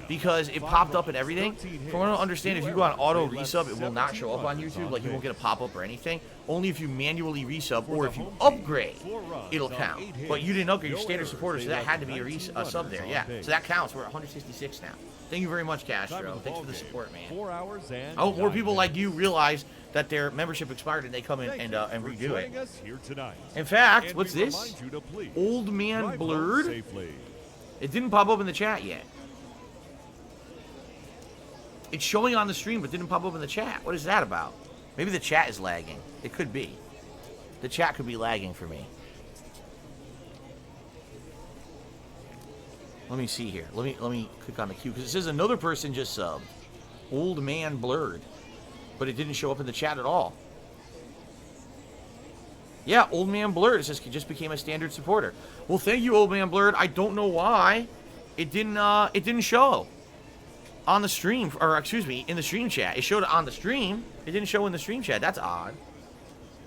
because it popped up and everything. From what I understand, if you go on auto resub, it will not show up on YouTube. Like you won't get a pop up or anything. Only if you manually resub or if you upgrade, it'll count. But you didn't upgrade your standard supporter, so that had to be a sub there. Yeah, so that counts. We're at 166 now. Thank you very much, Castro. Thanks for the support, man. I hope more people like you realize that their membership expired and they come in and redo it. In fact, what's this? Old Man Blurred? It didn't pop up in the chat yet. It's showing on the stream but didn't pop up in the chat. What is that about? Maybe the chat is lagging. It could be. The chat could be lagging for me. Let me see here. Let me click on the queue because it says another person just subbed. Old Man Blurred. But it didn't show up in the chat at all. Yeah, Old Man Blurred. It says he just became a standard supporter. Well, thank you, Old Man Blurred. I don't know why it didn't show on the stream, or excuse me, in the stream chat. It showed it on the stream. It didn't show in the stream chat. That's odd.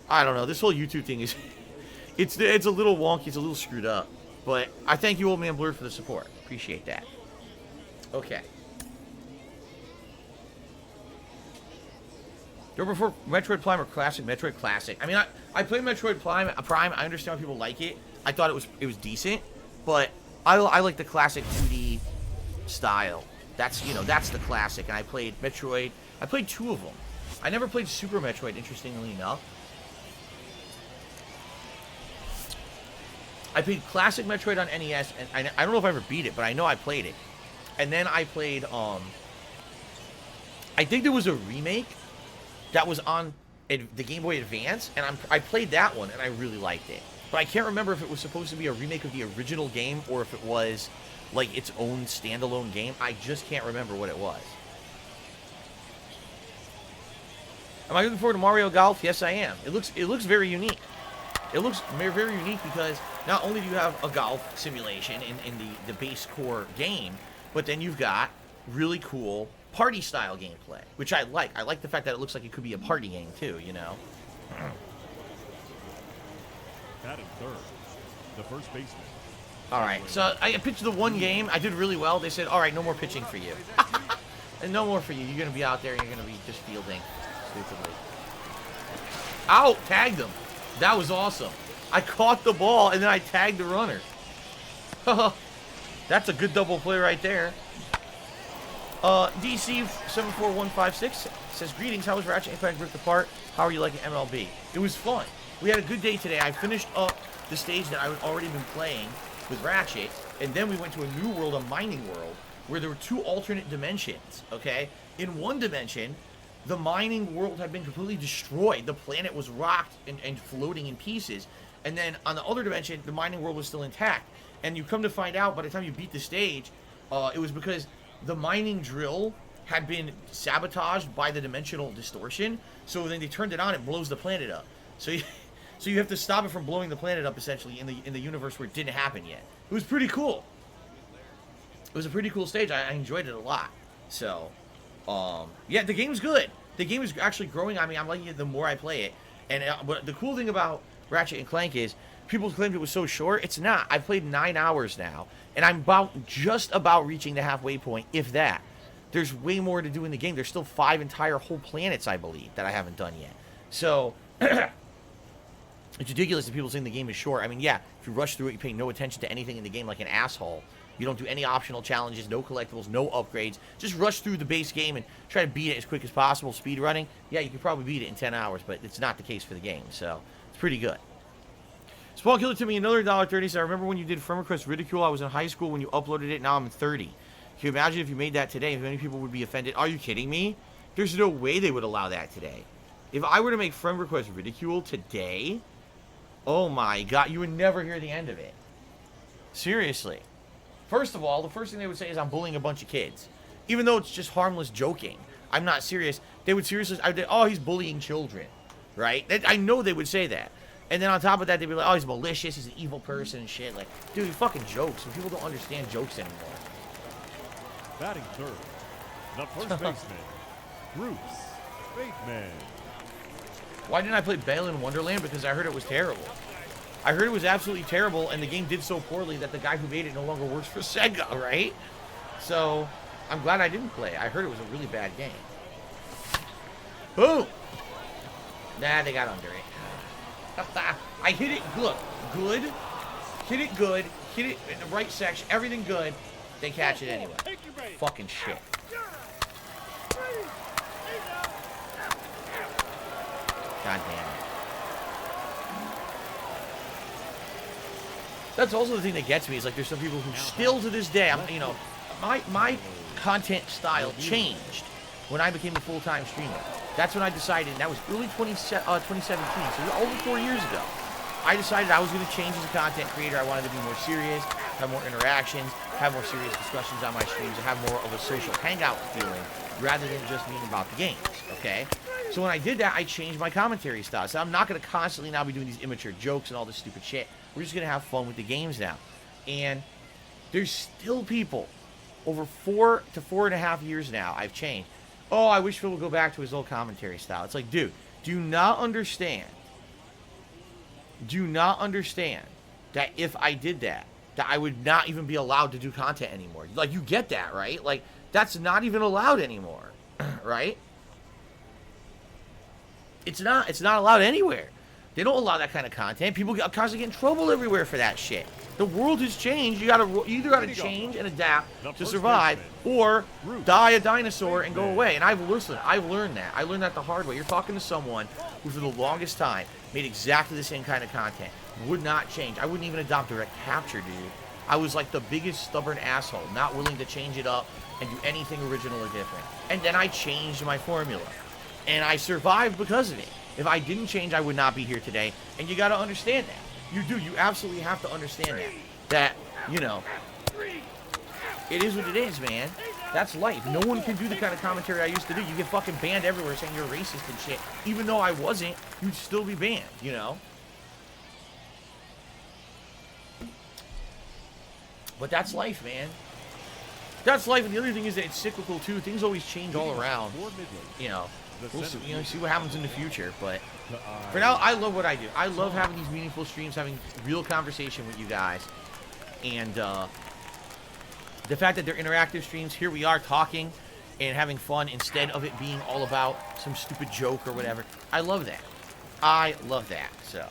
I don't know. This whole YouTube thing is it's a little wonky. It's a little screwed up. But I thank you, Old Man Blurred, for the support. Appreciate that. Okay. Do you prefer Metroid Prime or Classic? Metroid Classic. I mean, I played Metroid Prime. I understand why people like it. I thought it was decent, but I like the classic 2D style. That's the classic. And I played Metroid. I played 2 of them. I never played Super Metroid, interestingly enough. I played Classic Metroid on NES, and I don't know if I ever beat it, but I know I played it. And then I played, I think there was a remake that was on the Game Boy Advance, and I played that one, and I really liked it. But I can't remember if it was supposed to be a remake of the original game, or if it was, like, its own standalone game. I just can't remember what it was. Am I looking forward to Mario Golf? Yes, I am. It looks very unique. It looks very unique because not only do you have a golf simulation in the base core game, but then you've got really cool party-style gameplay, which I like. I like the fact that it looks like it could be a party game, too, you know? Batting third, the first baseman. All right, so I pitched the one game. I did really well. They said, all right, no more pitching for you. And no more for you. You're going to be out there and you're going to be just fielding stupidly. Ow! Tagged him. That was awesome. I caught the ball and then I tagged the runner. That's a good double play right there. DC74156 says, greetings, how was Ratchet & Clank ripped apart? How are you liking MLB? It was fun. we had a good day today. I finished up the stage that I had already been playing with Ratchet, and then we went to a new world, a mining world, where there were 2 alternate dimensions, okay? In one dimension, the mining world had been completely destroyed. The planet was rocked and floating in pieces. And then on the other dimension, the mining world was still intact. And you come to find out, by the time you beat the stage, it was because the mining drill had been sabotaged by the dimensional distortion. So then they turned it on, it blows the planet up. So you have to stop it from blowing the planet up, essentially, in the universe where it didn't happen yet. It was pretty cool. It was a pretty cool stage. I enjoyed it a lot. So, yeah, the game's good. The game is actually growing. I mean, I'm liking it the more I play it. And but the cool thing about Ratchet and Clank is people claimed it was so short. It's not. I've played 9 hours now, and I'm just about reaching the halfway point, if that. There's way more to do in the game. There's still 5 entire whole planets, I believe, that I haven't done yet. So, it's ridiculous that people saying the game is short. I mean, yeah, if you rush through it, you pay no attention to anything in the game like an asshole. You don't do any optional challenges, no collectibles, no upgrades. Just rush through the base game and try to beat it as quick as possible. Speed running, yeah, you could probably beat it in 10 hours, but it's not the case for the game, so it's pretty good. Spawn Killer to me, another $1.30. So I remember when you did Friend Request Ridicule. I was in high school when you uploaded it. Now I'm 30. Can you imagine if you made that today? If many people would be offended. Are you kidding me? There's no way they would allow that today. If I were to make Friend Request Ridicule today, oh my god, you would never hear the end of it. Seriously. First of all, the first thing they would say is I'm bullying a bunch of kids. Even though it's just harmless joking. I'm not serious. They would seriously, oh, he's bullying children. Right? I know they would say that. And then on top of that, they'd be like, oh, he's malicious, he's an evil person and shit. Like, dude, he fucking jokes. And people don't understand jokes anymore. Batting third, the first baseman, Bruce Bateman. Why didn't I play Bale in Wonderland? Because I heard it was terrible. I heard it was absolutely terrible, and the game did so poorly that the guy who made it no longer works for Sega, right? So, I'm glad I didn't play. I heard it was a really bad game. Boom! Nah, they got under it. I hit it good. Hit it good. Hit it in the right section. Everything good. They catch it anyway. Fucking shit. God damn it. That's also the thing that gets me, is like there's some people who still to this day, you know, my content style changed when I became a full-time streamer. That's when I decided, and that was early 2017, so over 4 years ago. I decided I was going to change as a content creator. I wanted to be more serious, have more interactions, have more serious discussions on my streams, and have more of a social hangout feeling rather than just being about the games, okay? So when I did that, I changed my commentary style. So I'm not going to constantly now be doing these immature jokes and all this stupid shit. We're just going to have fun with the games now. And there's still people, over 4 to 4.5 years now, I've changed. Oh, I wish Phil would go back to his old commentary style. It's like, dude, do you not understand that if I did that I would not even be allowed to do content anymore? Like, you get that, right? Like, that's not even allowed anymore, right? It's not allowed anywhere. They don't allow that kind of content. People constantly get in trouble everywhere for that shit. The world has changed. You either gotta change and adapt to survive, or die a dinosaur and go away. And I've learned that. I learned that the hard way. You're talking to someone who, for the longest time, made exactly the same kind of content. Would not change. I wouldn't even adopt direct capture, dude. I was like the biggest stubborn asshole, not willing to change it up and do anything original or different. And then I changed my formula. And I survived because of it. If I didn't change, I would not be here today. And you got to understand that. You do. You absolutely have to understand that. That, you know, it is what it is, man. That's life. No one can do the kind of commentary I used to do. You get fucking banned everywhere saying you're racist and shit. Even though I wasn't, you'd still be banned, you know? But that's life, man. That's life. And the other thing is that it's cyclical, too. Things always change all around. You know. We'll see, see what happens in the future, but for now, I love what I do. I love having these meaningful streams, having real conversation with you guys, and the fact that they're interactive streams. Here we are talking and having fun instead of it being all about some stupid joke or whatever. I love that. I love that. So,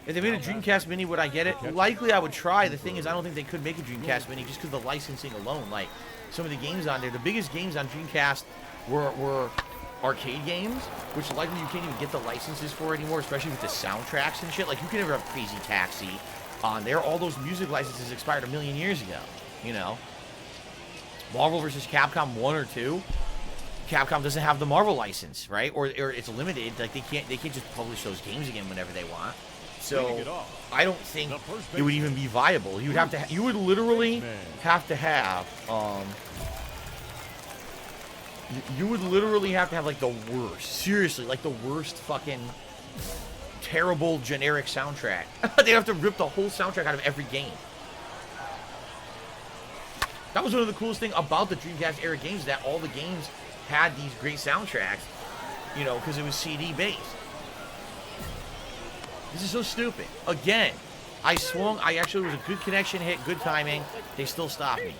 if they made a Dreamcast Mini, would I get it? Likely, I would try. The thing is, I don't think they could make a Dreamcast Mini just because of the licensing alone. Like some of the games on there, the biggest games on Dreamcast were arcade games, which likely you can't even get the licenses for anymore, especially with the soundtracks and shit. Like, you can never have Crazy Taxi on there. All those music licenses expired a million years ago, you know. Marvel versus Capcom 1 or 2. Capcom doesn't have the Marvel license, right? Or it's limited. Like, they can't just publish those games again whenever they want. So I don't think it would even be viable. You would have to. You would literally have to have. You would literally have to have like the worst. Seriously, like the worst fucking terrible generic soundtrack. They'd have to rip the whole soundtrack out of every game. That was one of the coolest things about the Dreamcast era games, that all the games had these great soundtracks, you know, because it was CD based. This is so stupid. Again, I swung. I actually was a good connection hit, good timing. They still stopped me.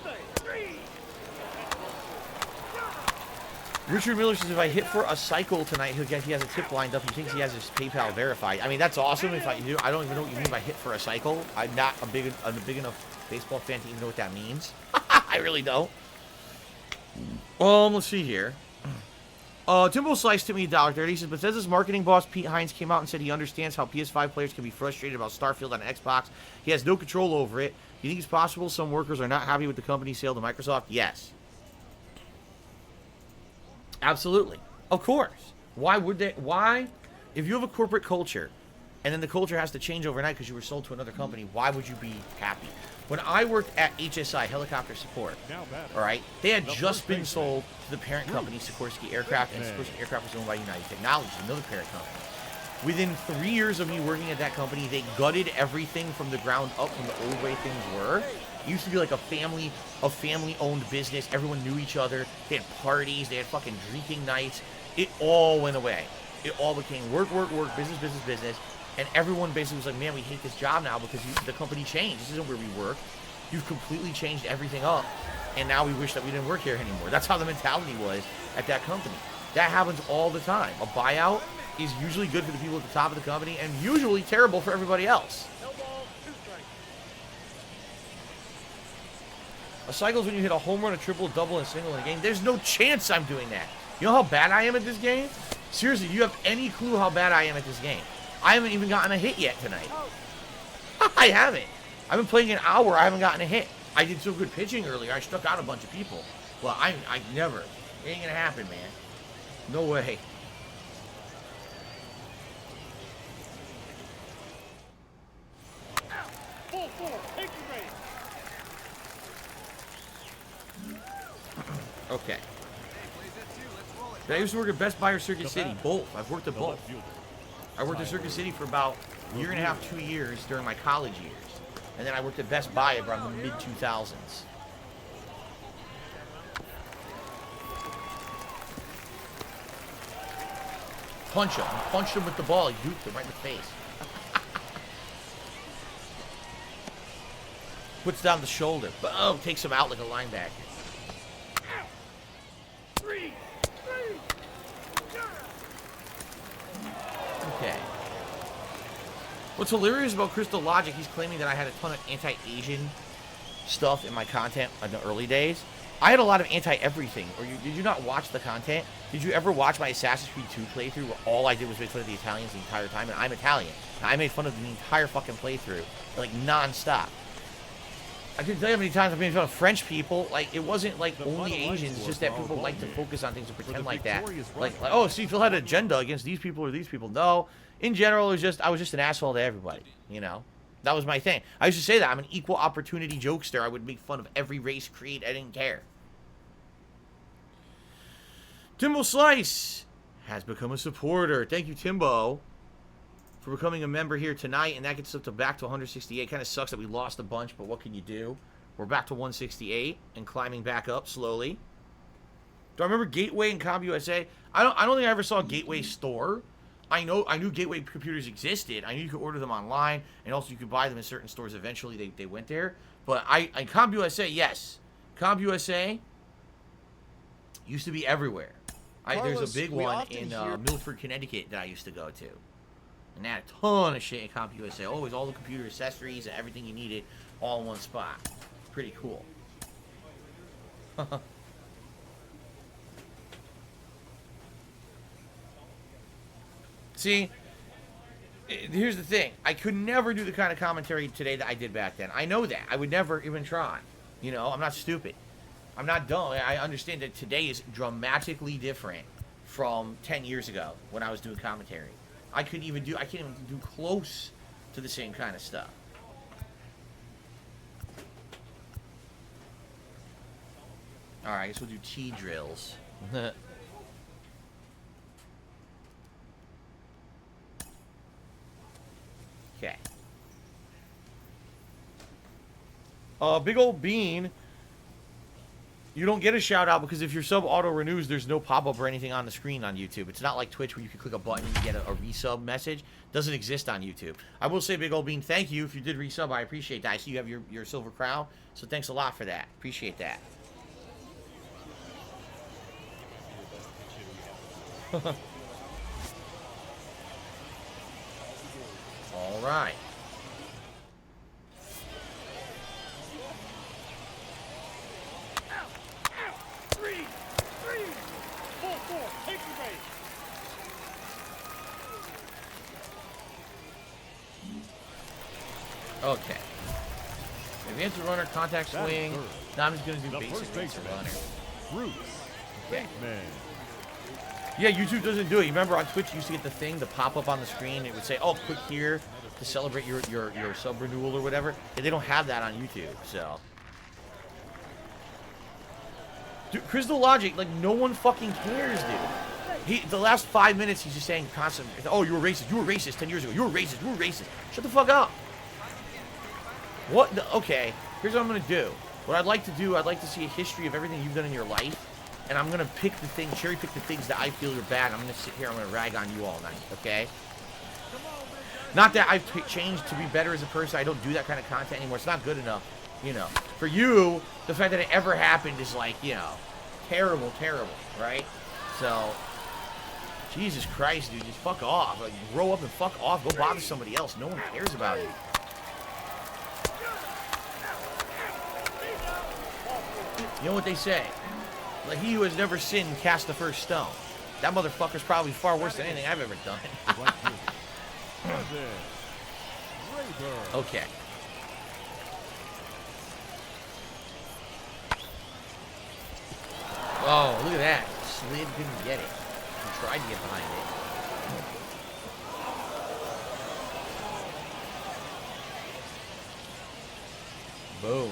Richard Miller says if I hit for a cycle tonight, he has a tip lined up. He thinks he has his PayPal verified. I mean, that's awesome. If I do, I don't even know what you mean by hit for a cycle. I'm not a big enough baseball fan to even know what that means. I really don't. Let's see here. Timbo sliced to me $1.30. He says, Bethesda's marketing boss Pete Hines came out and said he understands how PS5 players can be frustrated about Starfield on Xbox. He has no control over it. Do you think it's possible some workers are not happy with the company's sale to Microsoft? Yes. Absolutely. Of course. Why would they? Why? If you have a corporate culture and then the culture has to change overnight because you were sold to another company, why would you be happy? When I worked at HSI, Helicopter Support, all right, they had just been sold to the parent company, Sikorsky Aircraft, and Sikorsky Aircraft was owned by United Technologies, another parent company. Within 3 years of me working at that company, they gutted everything from the ground up from the old way things were. It used to be like a family-owned business. Everyone knew each other. They had parties. They had fucking drinking nights. It all went away. It all became work, business. And everyone basically was like, man, we hate this job now because the company changed. This isn't where we work. You've completely changed everything up. And now we wish that we didn't work here anymore. That's how the mentality was at that company. That happens all the time. A buyout is usually good for the people at the top of the company and usually terrible for everybody else. A cycle is when you hit a home run, a triple, a double, and a single in a game. There's no chance I'm doing that. You know how bad I am at this game? Seriously, do you have any clue how bad I am at this game? I haven't even gotten a hit yet tonight. I haven't. I've been playing an hour. I haven't gotten a hit. I did so good pitching earlier. I struck out a bunch of people. Well, I never. It ain't gonna happen, man. No way. Full force. Take your base. Okay. I used to work at Best Buy or Circuit City. Both. I've worked at both. I worked at Circuit City for about a year and a half, 2 years during my college years. And then I worked at Best Buy around the mid-2000s. Punch him. Punched him with the ball. He duped him right in the face. Puts down the shoulder. Boom. Takes him out like a linebacker. Okay. What's hilarious about Crystal Logic, he's claiming that I had a ton of anti-Asian stuff in my content in the early days. I had a lot of anti-everything. Did you not watch the content? Did you ever watch my Assassin's Creed 2 playthrough where all I did was make fun of the Italians the entire time? And I'm Italian. And I made fun of the entire fucking playthrough. Like, non-stop. I can tell you how many times I've made fun of French people. Like, it wasn't like only Asians. It's just that people like to focus on things and pretend like that. Like, oh, see, Phil had an agenda against these people or these people. No. In general, I was just an asshole to everybody, you know? That was my thing. I used to say that. I'm an equal opportunity jokester. I would make fun of every race, creed. I didn't care. Timbo Slice has become a supporter. Thank you, Timbo, for becoming a member here tonight. And that gets us back to 168. Kind of sucks that we lost a bunch, but what can you do? We're back to 168 and climbing back up slowly. Do I remember Gateway and CompUSA? I don't think I ever saw a Gateway store. I knew Gateway computers existed. I knew you could order them online, and also you could buy them in certain stores. Eventually, they went there. But CompUSA, yes, CompUSA used to be everywhere. There's a big one in Milford, Connecticut that I used to go to, and they had a ton of shit in CompUSA. Always all the computer accessories and everything you needed, all in one spot. Pretty cool. See, here's the thing. I could never do the kind of commentary today that I did back then. I know that. I would never even try. You know, I'm not stupid. I'm not dumb. I understand that today is dramatically different from 10 years ago when I was doing commentary. I can't even do close to the same kind of stuff. Alright, I guess we'll do T drills. Okay. Big old bean. You don't get a shout out because if your sub auto renews, there's no pop up or anything on the screen on YouTube. It's not like Twitch where you can click a button and you get a resub message. Doesn't exist on YouTube. I will say, Big old bean, thank you if you did resub. I appreciate that. I see you have your silver crown, so thanks a lot for that. Appreciate that. All right. Take your base. Okay. Advanced runner, contact That is swing. third. No, I'm just gonna do The basic first advanced baseman, runner. Bruce Okay. Bateman. Yeah, YouTube doesn't do it. You remember on Twitch, you used to get the thing to pop up on the screen. It would say, "Oh, click here to celebrate your sub renewal or whatever." Yeah, they don't have that on YouTube, so. Dude, Crystal Logic, like no one fucking cares, dude. The last 5 minutes, he's just saying constant. Oh, you were racist. You were racist 10 years ago. You were racist. You were racist. Shut the fuck up. What? Okay. Here's what I'm gonna do. What I'd like to do, I'd like to see a history of everything you've done in your life. And I'm gonna pick the thing, cherry pick the things that I feel are bad. I'm gonna sit here, I'm gonna rag on you all night, okay? Not that I've changed to be better as a person. I don't do that kind of content anymore. It's not good enough, you know. For you, the fact that it ever happened is like, you know, terrible, terrible, right? So, Jesus Christ, dude, just fuck off. Like, grow up and fuck off. Go bother somebody else. No one cares about you. You know what they say? Like, he who has never sinned cast the first stone. That motherfucker's probably far worse than anything I've ever done. Okay. Oh, look at that. Slid, didn't get it. He tried to get behind it. Boom.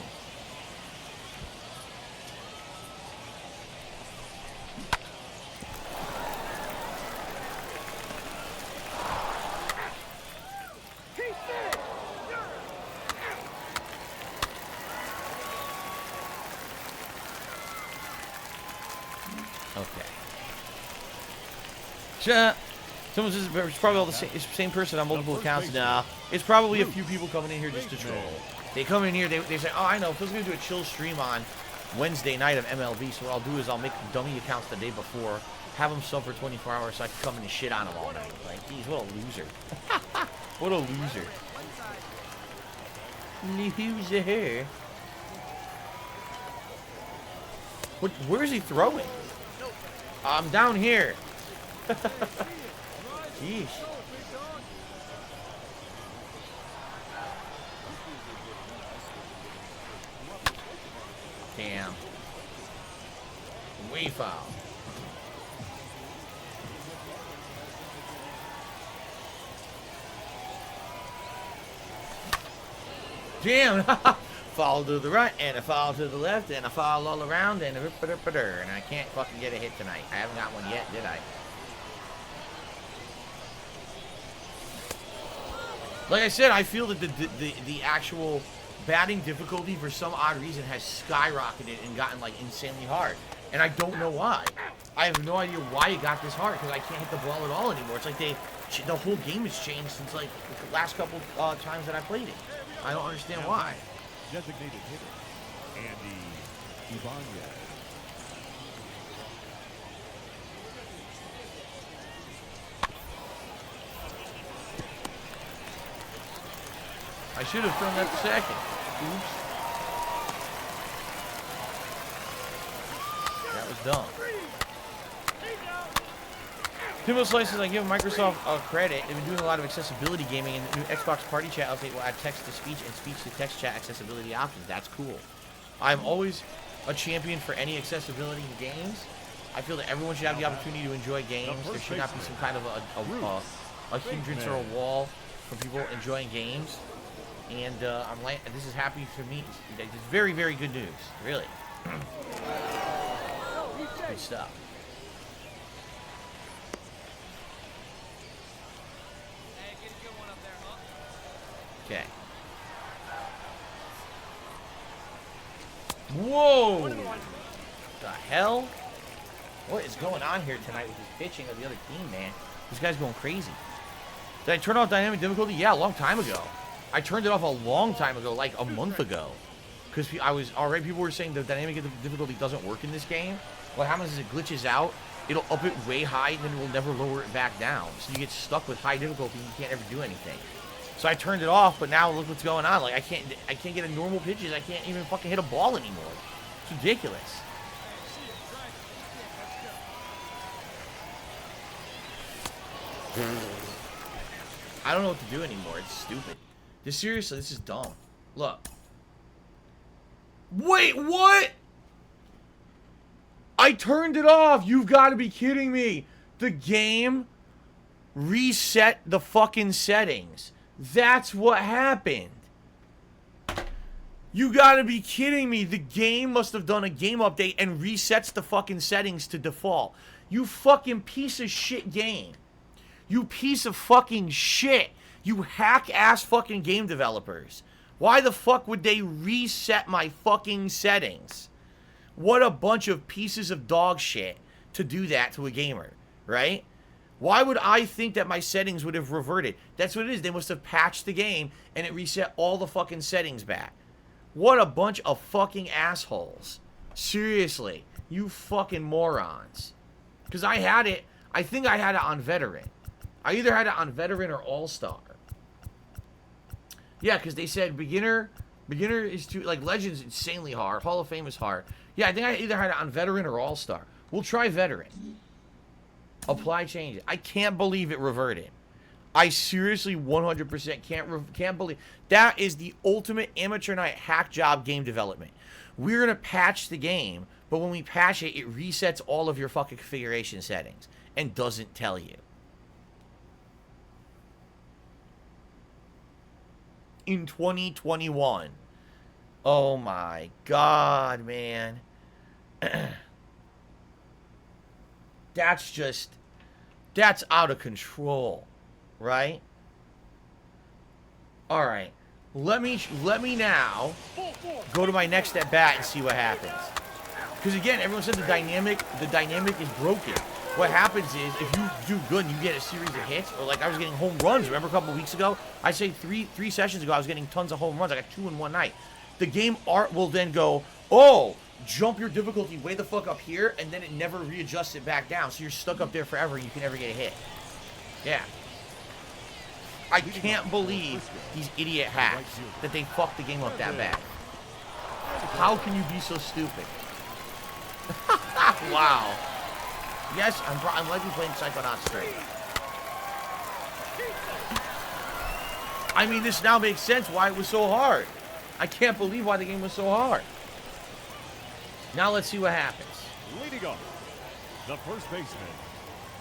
Okay. Someone says it's probably all the same person on multiple accounts now. It's probably a few people coming in here just to troll. They come in here, they say, oh, I know, Phil's going to do a chill stream on Wednesday night of MLB, so what I'll do is I'll make dummy accounts the day before, have them sub for 24 hours so I can come in and shit on them all night. Like, geez, what a loser. What a loser. Loser. Where's he throwing? I'm down here. Jeez. Damn. Way foul. Damn. Foul to the right, and a foul to the left, and a foul all around, and a and I can't fucking get a hit tonight. I haven't got one yet, did I? Like I said, I feel that the actual batting difficulty for some odd reason has skyrocketed and gotten like insanely hard, and I don't know why. I have no idea why it got this hard because I can't hit the ball at all anymore. It's like the whole game has changed since like the last couple times that I played it. I don't understand why. Designated hitter, Andy Ibanez. I should have thrown that second. Oops. That was dumb. Timbo Slice says, I give Microsoft credit. They've been doing a lot of accessibility gaming, and the new Xbox Party Chat update will add text-to-speech and speech-to-text chat accessibility options. That's cool. I'm always a champion for any accessibility in games. I feel that everyone should have the opportunity to enjoy games. There should not be some kind of a hindrance or a wall from people enjoying games. And this is happy for me. It's very, very good news. Really. Good stuff. Okay. Whoa! The hell? What is going on here tonight with this pitching of the other team, man? This guy's going crazy. Did I turn off dynamic difficulty? Yeah, a long time ago. I turned it off a long time ago, like a month ago. Because people were saying the dynamic difficulty doesn't work in this game. What happens is it glitches out, it'll up it way high, and then it will never lower it back down. So you get stuck with high difficulty and you can't ever do anything. So I turned it off, but now look what's going on. Like I can't get a normal pitches. I can't even fucking hit a ball anymore. It's ridiculous. I don't know what to do anymore. It's stupid. Seriously, this is dumb. Look. Wait, what? I turned it off. You've got to be kidding me. The game reset the fucking settings. That's what happened. You got to be kidding me. The game must have done a game update and resets the fucking settings to default. You fucking piece of shit game. You piece of fucking shit. You hack-ass fucking game developers. Why the fuck would they reset my fucking settings? What a bunch of pieces of dog shit to do that to a gamer, right? Why would I think that my settings would have reverted? That's what it is. They must have patched the game and it reset all the fucking settings back. What a bunch of fucking assholes. Seriously. You fucking morons. Because I think I had it on Veteran. I either had it on Veteran or All-Star. Yeah, because they said beginner is too, like, Legend's insanely hard. Hall of Fame is hard. Yeah, I think I either had it on Veteran or All-Star. We'll try Veteran. Apply changes. I can't believe it reverted. I seriously 100% can't believe. That is the ultimate amateur night hack job game development. We're going to patch the game, but when we patch it, it resets all of your fucking configuration settings and doesn't tell you. In 2021. Oh my God, man. That's out of control, right? All right. Let me now go to my next at bat and see what happens. Because again, everyone said the dynamic is broken. What happens is if you do good and you get a series of hits, or like I was getting home runs. Remember a couple of weeks ago? I say three sessions ago I was getting tons of home runs. I got 2 in one night. The game art will then go, oh, jump your difficulty way the fuck up here, and then it never readjusts it back down. So you're stuck up there forever. You can never get a hit. Yeah. I can't believe these idiot hacks that they fucked the game up that bad. How can you be so stupid? Wow. Yes, I'm likely playing Psychonauts straight. I mean, this now makes sense why it was so hard. I can't believe why the game was so hard. Now let's see what happens. Leading off, the first baseman,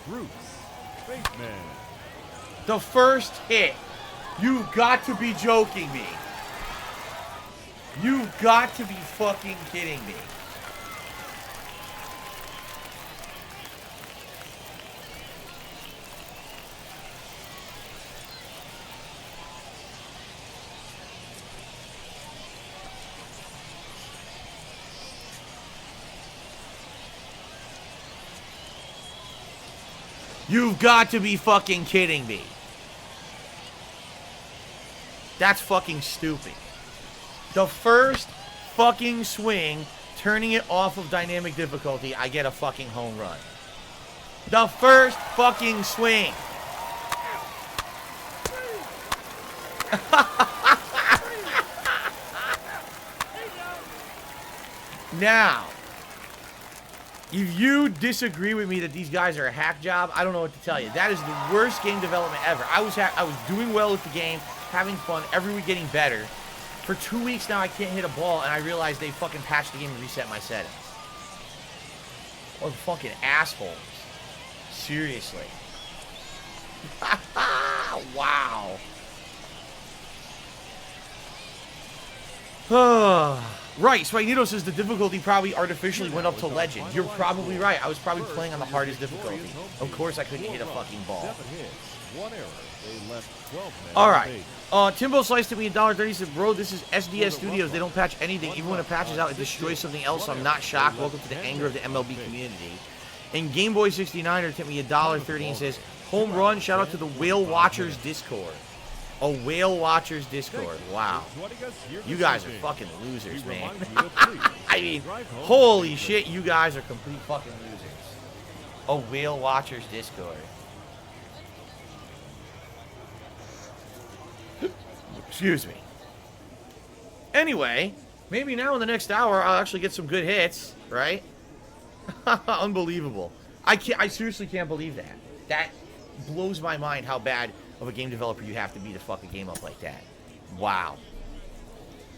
Bruce Bateman. The first hit. You've got to be joking me. You've got to be fucking kidding me. You've got to be fucking kidding me. That's fucking stupid. The first fucking swing, turning it off of dynamic difficulty, I get a fucking home run. The first fucking swing. If you disagree with me that these guys are a hack job, I don't know what to tell you. That is the worst game development ever. I was doing well with the game, having fun, every week getting better. For 2 weeks now, I can't hit a ball, and I realized they fucking patched the game and reset my settings. Or fucking assholes. Seriously. Wow. Right, Spagneto says the difficulty probably artificially went up to legend. You're probably right. I was probably playing on the hardest difficulty. Of course I couldn't hit a fucking ball. 7 hits, 1 error. They left 12 men All on right. base. Timbo sliced at me $1.30. He said, bro, this is SDS Studios. They don't patch anything. Even when it patches out, it destroys something else. So I'm not shocked. Welcome to the anger of the MLB community. And Gameboy69er tipped me $1.30 and says, home run. Shout out to the Whale Watchers Discord. A Whale Watchers Discord. Wow. You guys are fucking losers, man. I mean, holy shit, you guys are complete fucking losers. A Whale Watchers Discord. Excuse me. Anyway, maybe now in the next hour I'll actually get some good hits, right? Unbelievable. I seriously can't believe that. That blows my mind how bad of a game developer you have to be to fuck a game up like that. Wow.